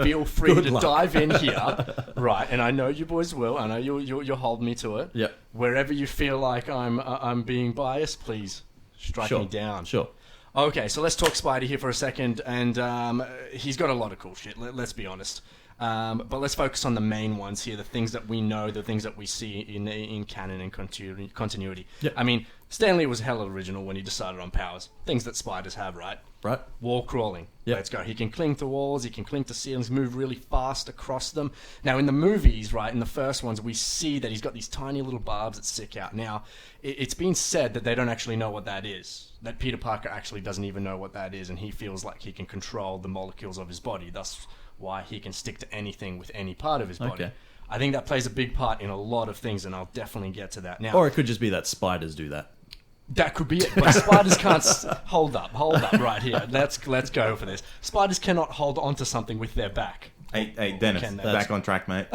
feel free to dive in here, right? And I know you boys will. I know you'll hold me to it. Yep. Wherever you feel like I'm being biased, please strike me down. Sure. Okay, so let's talk Spidey here for a second, and he's got a lot of cool shit. Let's be honest. But let's focus on the main ones here, the things that we know, the things that we see in canon and continuity. Yep. I mean, Stan Lee was hella original when he decided on powers. Things that spiders have, right? Right. Wall crawling. Yep. Let's go. He can cling to walls, he can cling to ceilings, move really fast across them. Now, in the movies, right, in the first ones, we see that he's got these tiny little barbs that stick out. Now, it's been said that they don't actually know what that is. That Peter Parker actually doesn't even know what that is, and he feels like he can control the molecules of his body. Thus, why he can stick to anything with any part of his body. Okay. I think that plays a big part in a lot of things, and I'll definitely get to that. Now, Or it could just be that spiders do that. that could be it, but spiders can't... Hold up right here. Let's go for this. Spiders cannot hold onto something with their back. Hey, Dennis, Can they? back on track, mate.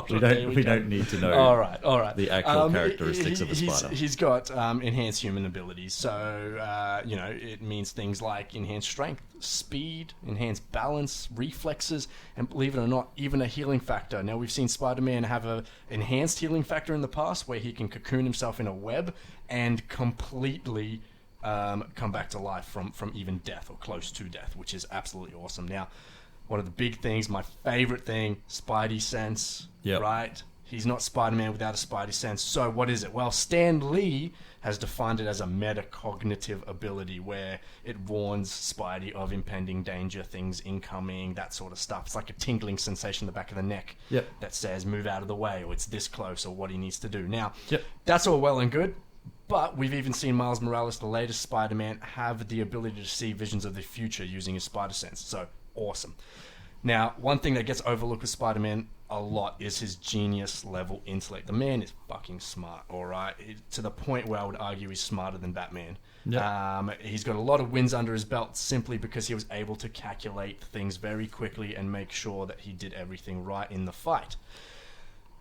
We don't need to know All right. the actual characteristics of a spider. He's got enhanced human abilities, so it means things like enhanced strength, speed, enhanced balance, reflexes, and believe it or not, even a healing factor. Now we've seen Spider-Man have a enhanced healing factor in the past, where he can cocoon himself in a web and completely come back to life from even death or close to death, which is absolutely awesome. Now, one of the big things, my favorite thing, Spidey sense, Yep. right? He's not Spider-Man without a Spidey sense. So what is it? Well, Stan Lee has defined it as a metacognitive ability where it warns Spidey of impending danger, things incoming, that sort of stuff. It's like a tingling sensation in the back of the neck Yep. that says move out of the way, or it's this close, or what he needs to do. Now, Yep. that's all well and good. But we've even seen Miles Morales, the latest Spider-Man, have the ability to see visions of the future using his spider sense. So, awesome. Now, one thing that gets overlooked with Spider-Man a lot is his genius level intellect. The man is fucking smart, alright? To the point where I would argue he's smarter than Batman. Yep. He's got a lot of wins under his belt simply because he was able to calculate things very quickly and make sure that he did everything right in the fight.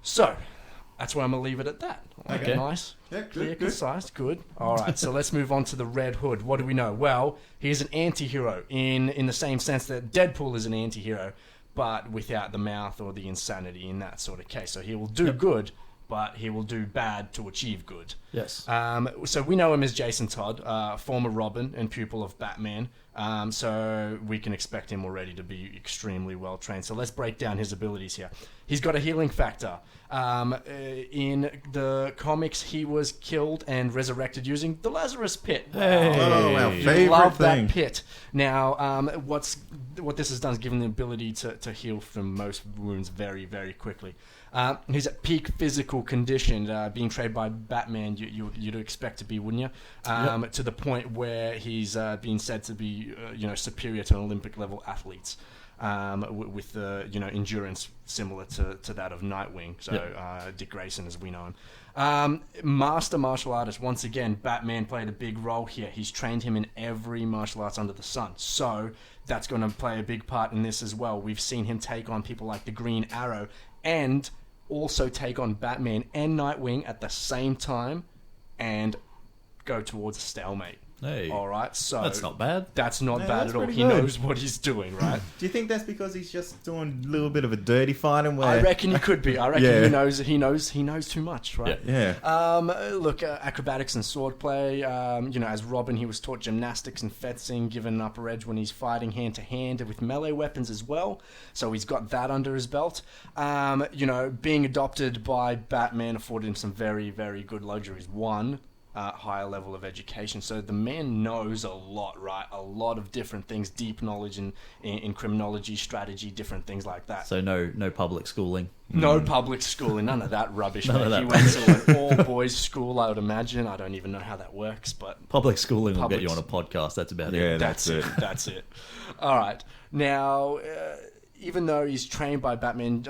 So, that's where I'm going to leave it at that. Okay. Nice. Yeah, good, Clear, good. concise, good. All right, so let's move on to the Red Hood. What do we know? Well, he's an anti-hero in the same sense that Deadpool is an anti-hero, but without the mouth or the insanity in that sort of case. So he will do good, but he will do bad to achieve good. Yes. So we know him as Jason Todd, former Robin and pupil of Batman. So we can expect him already to be extremely well trained. So let's break down his abilities here. He's got a healing factor. In the comics, he was killed and resurrected using the Lazarus Pit. Hey. Oh, our You favorite love thing. that pit. Now, what this has done is given the ability to heal from most wounds very, very quickly. He's at peak physical condition, being trained by Batman. You'd expect to be, wouldn't you? To the point where he's been said to be be superior to Olympic level athletes. With the endurance similar to that of Nightwing, Dick Grayson as we know him. Master martial artist, once again, Batman played a big role here. He's trained him in every martial arts under the sun, so that's going to play a big part in this as well. We've seen him take on people like the Green Arrow and also take on Batman and Nightwing at the same time and go towards a stalemate. Hey, all right, so that's not bad. That's not bad that's at all. pretty He good. knows what he's doing, right? Do you think that's because he's just doing a little bit of a dirty fighting? Where I reckon he could be. I reckon Yeah. he knows too much, right? Yeah. Look, acrobatics and swordplay. As Robin, he was taught gymnastics and fencing, given an upper edge when he's fighting hand to hand with melee weapons as well. So he's got that under his belt. Being adopted by Batman afforded him some very, very good luxuries. One, higher level of education. So the man knows a lot, right? A lot of different things, deep knowledge in criminology, strategy, different things like that. So no public schooling. No public schooling, none of that rubbish. None mate. of that He went to an all-boys school, I would imagine. I don't even know how that works, but Public schooling will Public- get you on a podcast. That's about Yeah. it. that's it. That's it. All right. Now, even though he's trained by Batman,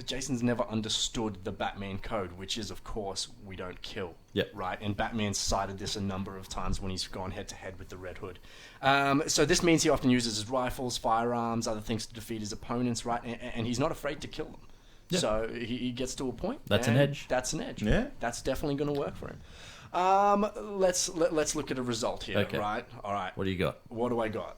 Jason's never understood the Batman code, which is, of course, we don't kill. Yep. Right? And Batman's cited this a number of times when he's gone head-to-head with the Red Hood. So this means he often uses his rifles, firearms, other things to defeat his opponents, right? And he's not afraid to kill them. Yeah. So he gets to a point. That's an and edge. That's an edge. Yeah. That's definitely going to work for him. Let's look at a result here, Okay. right? All right. What do you got? What do I got?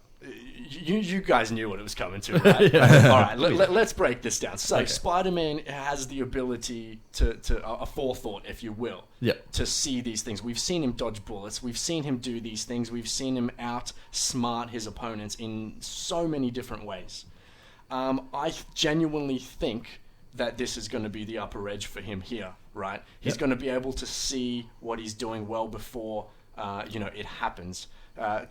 You guys knew what it was coming to, right? All right, let's break this down. So Okay. Spider-Man has the ability to a forethought, if you will, Yep. to see these things. We've seen him dodge bullets. We've seen him do these things. We've seen him outsmart his opponents in so many different ways. I genuinely think that this is going to be the upper edge for him here, right? He's Yep. going to be able to see what he's doing well before it happens.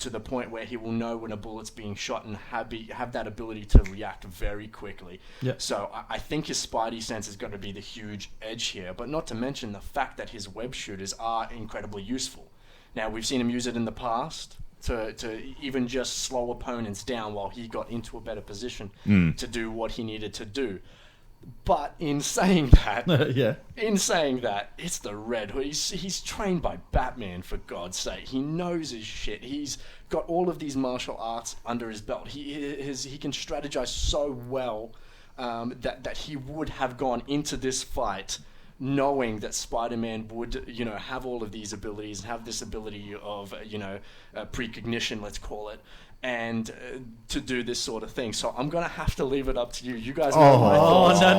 To the point where he will know when a bullet's being shot and have that ability to react very quickly. Yep. So I think his spidey sense is going to be the huge edge here, but not to mention the fact that his web shooters are incredibly useful. Now, we've seen him use it in the past to even just slow opponents down while he got into a better position to do what he needed to do. But in saying that, Yeah. it's the Red Hood. He's trained by Batman, for God's sake. He knows his shit. He's got all of these martial arts under his belt. He can strategize so well that he would have gone into this fight knowing that Spider-Man would, have all of these abilities and have this ability of, precognition, let's call it, and to do this sort of thing. So I'm going to have to leave it up to you. You guys know my thoughts. No,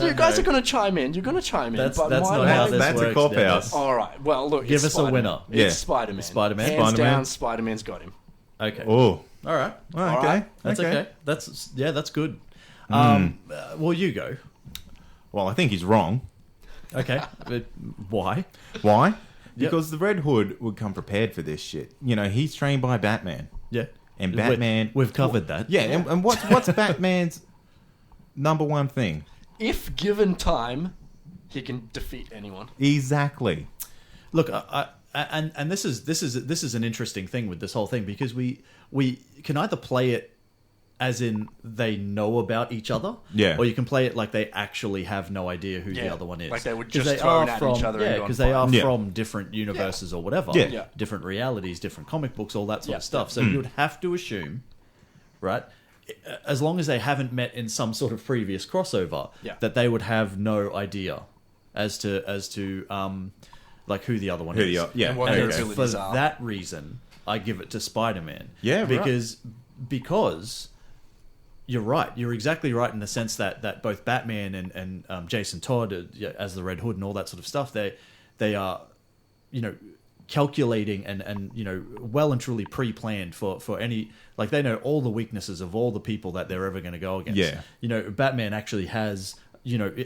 you guys are going to chime in. You're going to chime in. That's but not my- how my- this That's a works, cop-out. Dennis. All right. Well, look. Give it's us a Spider-Man. winner. Yeah. It's Spider-Man. Spider-Man? Hands Spider-Man. down, Spider-Man's got him. Okay. Oh. All right. Okay. right. That's okay. That's good. Well, you go. Well, I think he's wrong. Okay. But why? Why? Because the Red Hood would come prepared for this shit. He's trained by Batman. Yeah. And Batman... We've covered that. Yeah, and what's Batman's number one thing? If given time, he can defeat anyone. Exactly. Look, and this is an interesting thing with this whole thing because we can either play it as in they know about each other, Yeah. or you can play it like they actually have no idea who the other one is. Like they were 'Cause just they thrown are at from, each other and Yeah, gone because they are Yeah. from different universes or whatever. Yeah. Yeah. Different realities, different comic books, all that sort Yeah. of stuff. So you would have to assume, right, as long as they haven't met in some sort of previous crossover, Yeah. that they would have no idea as to like who the other one is. Yeah. And what And their it's abilities for are. that reason I give it to Spider-Man. Yeah, right. Because you're right. You're exactly right in the sense that both Batman and Jason Todd as the Red Hood and all that sort of stuff, they are, calculating and well and truly pre-planned for any, like they know all the weaknesses of all the people that they're ever going to go against. Yeah. Batman actually has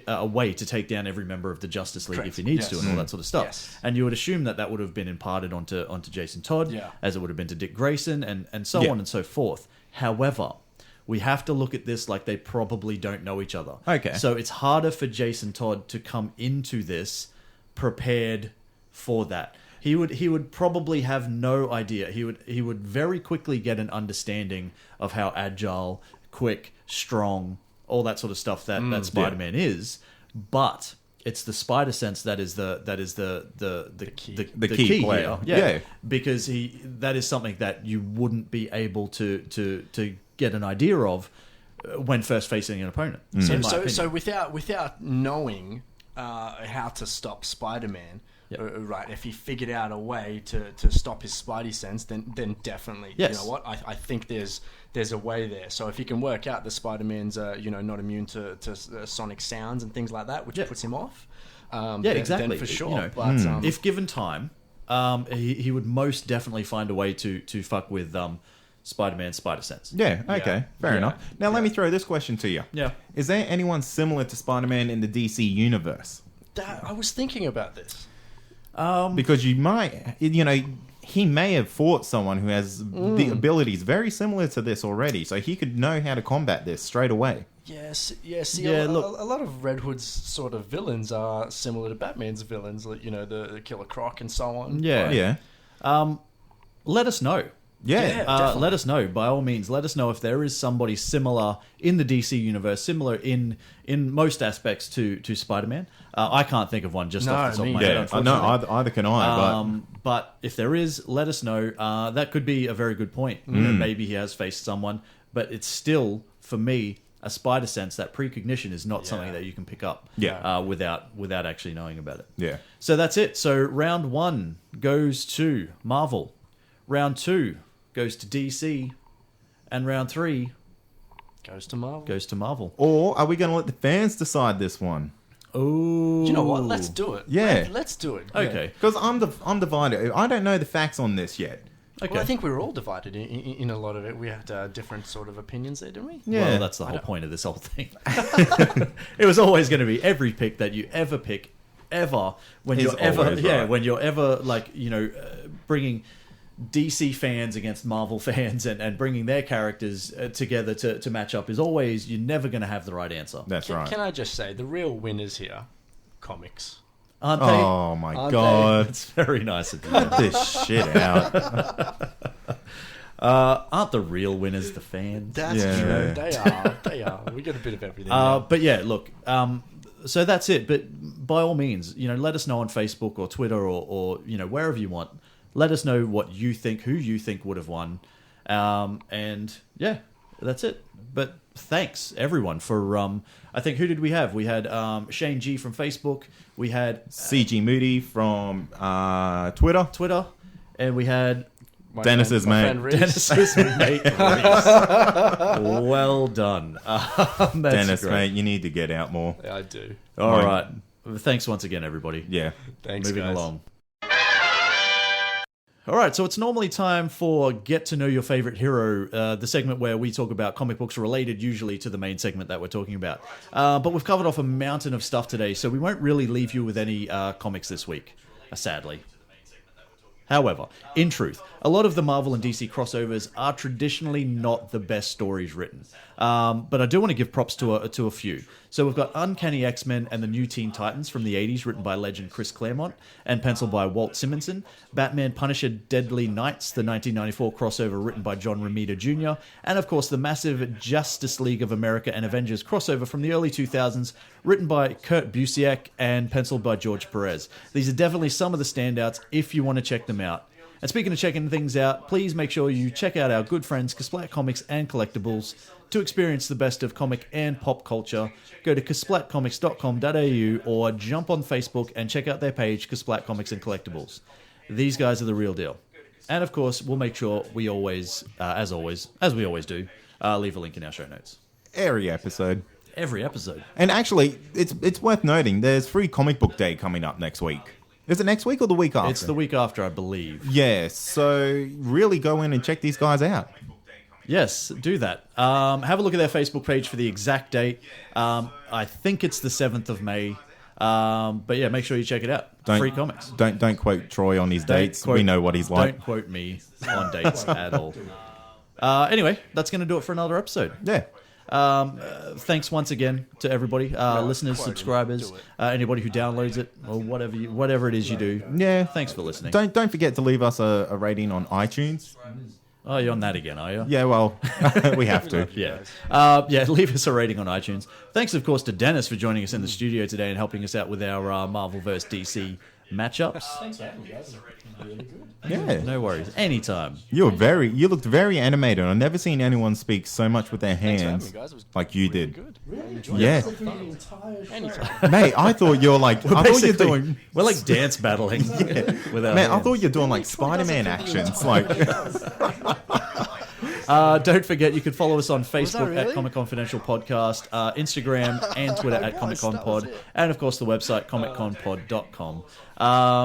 a way to take down every member of the Justice League Correct. if he needs to Yes. and all that sort of stuff. Yes. And you would assume that would have been imparted onto Jason Todd, Yeah. as it would have been to Dick Grayson and so Yeah. on and so forth. However, we have to look at this like they probably don't know each other. Okay. So it's harder for Jason Todd to come into this prepared for that. he would probably have no idea. He would very quickly get an understanding of how agile, quick, strong, all that sort of stuff that Spider-Man is. But it's the spider sense that is the key player. Here. Yeah. Because that is something that you wouldn't be able to get an idea of when first facing an opponent. So without knowing how to stop Spider-Man, right? If he figured out a way to stop his Spidey sense, then definitely, yes. You know what? I think there's a way there. So if he can work out that Spider-Man's not immune to sonic sounds and things like that, which puts him off. Exactly. Then for sure. You know, but if given time, he would most definitely find a way to fuck with Spider-Man's spider sense. Yeah, okay, fair enough. Now let me throw this question to you. Yeah. Is there anyone similar to Spider-Man in the DC universe? I was thinking about this. Because you might, he may have fought someone who has the abilities very similar to this already, so he could know how to combat this straight away. Yes. See, Yeah, a look- lot of Red Hood's sort of villains are similar to Batman's villains, like, the Killer Croc and so on. Yeah. Yeah. Let us know. Yeah. definitely. Let us know, by all means. Let us know if there is somebody similar in the DC universe, similar in most aspects to Spider-Man. I can't think of one just off the top of my head, Yeah, unfortunately. no, either can I. But if there is, let us know. That could be a very good point. Maybe he has faced someone, but it's still, for me, a spider sense. That precognition is not something that you can pick up without actually knowing about it. Yeah. So that's it. So round 1 goes to Marvel. Round 2 goes to DC. And round 3 Goes to Marvel. goes to Marvel. Or are we going to let the fans decide this one? Oh, You know what? Let's do it. Yeah. Let's do it. Okay. Because I'm divided. I don't know the facts on this yet. Okay. Well, I think we were all divided in a lot of it. We had different sort of opinions there, didn't we? Yeah. Well, that's the whole point of this whole thing. It was always going to be every pick that you ever pick, ever, when Is you're ever, always right. when you're ever bringing DC fans against Marvel fans and bringing their characters together to match up is always, you're never going to have the right answer. That's right. Can I just say, the real winners here, comics. Aren't they? Oh my Aren't god. It's very nice of you. Cut this shit out. Aren't the real winners the fans? That's Yeah. true. They are. We get a bit of everything. But yeah, look, so that's it. But by all means, let us know on Facebook or Twitter or wherever you want. Let us know what you think, who you think would have won. And yeah, that's it. But thanks everyone for, I think, who did we have? We had Shane G from Facebook. We had CG Moody from Twitter. Twitter. And we had Dennis's mate. Dennis's mate, Reese. Well done. That's Dennis, great. mate, you need to get out more. Yeah, I do. All Mine- right. Thanks once again, everybody. Yeah. Thanks, Moving guys. along. All right, so it's normally time for Get to Know Your Favorite Hero, the segment where we talk about comic books related usually to the main segment that we're talking about. But we've covered off a mountain of stuff today, so we won't really leave you with any comics this week, sadly. However, in truth, a lot of the Marvel and DC crossovers are traditionally not the best stories written. But I do want to give props to a few. So we've got Uncanny X-Men and the New Teen Titans from the 80s, written by legend Chris Claremont and penciled by Walt Simonson. Batman Punisher Deadly Knights, the 1994 crossover written by John Romita Jr. And of course the massive Justice League of America and Avengers crossover from the early 2000s, written by Kurt Busiek and penciled by George Perez. These are definitely some of the standouts if you want to check them out. And speaking of checking things out, please make sure you check out our good friends Kasplat Comics and Collectibles. To experience the best of comic and pop culture, go to kasplatcomics.com.au or jump on Facebook and check out their page, Kasplat Comics and Collectibles. These guys are the real deal. And of course, we'll make sure we always, as we always do, leave a link in our show notes. Every episode. Every episode. And actually, it's worth noting, there's Free Comic Book Day coming up next week. Is it next week or the week after? It's the week after, I believe. Yeah, so really go in and check these guys out. Yes, do that. Have a look at their Facebook page for the exact date. I think it's the 7th of May. But yeah, make sure you check it out. Free comics. Don't quote Troy on his dates. We know what he's like. Don't quote me on dates at all. Anyway, that's going to do it for another episode. Yeah. Thanks once again to everybody, listeners, quote him. subscribers, Do it. anybody who downloads it or whatever it is you do. Yeah. Thanks for listening. Don't forget to leave us a rating on iTunes. Oh, you're on that again, are you? Yeah, well, we have to. Yeah. Leave us a rating on iTunes. Thanks, of course, to Denis for joining us in the studio today and helping us out with our Marvel vs. DC matchups. Thanks for having me, guys. It was really good. Yeah. No worries. Anytime. You looked very animated. I've never seen anyone speak so much with their Thanks for having hands me, guys. It was like you really did. good. Really enjoyed Yeah. it. Through the entire show. Anytime. Mate, I thought you were like, I thought you're Basically, doing, we're like dance battling with our man, I hands. thought you're doing like Spider-Man actions. Like, Don't forget, you can follow us on Facebook really? at Comic Confidential Podcast, Instagram and Twitter at Comic Con Pod, and of course the website comicconpod.com.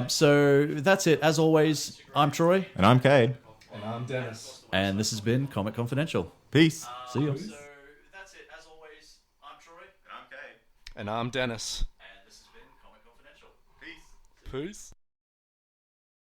So that's it. As always, I'm Troy, and I'm Kade. And I'm Denis. and this has been Comic Confidential. Peace. See you. And I'm Dennis. And this has been Comic Confidential. Peace.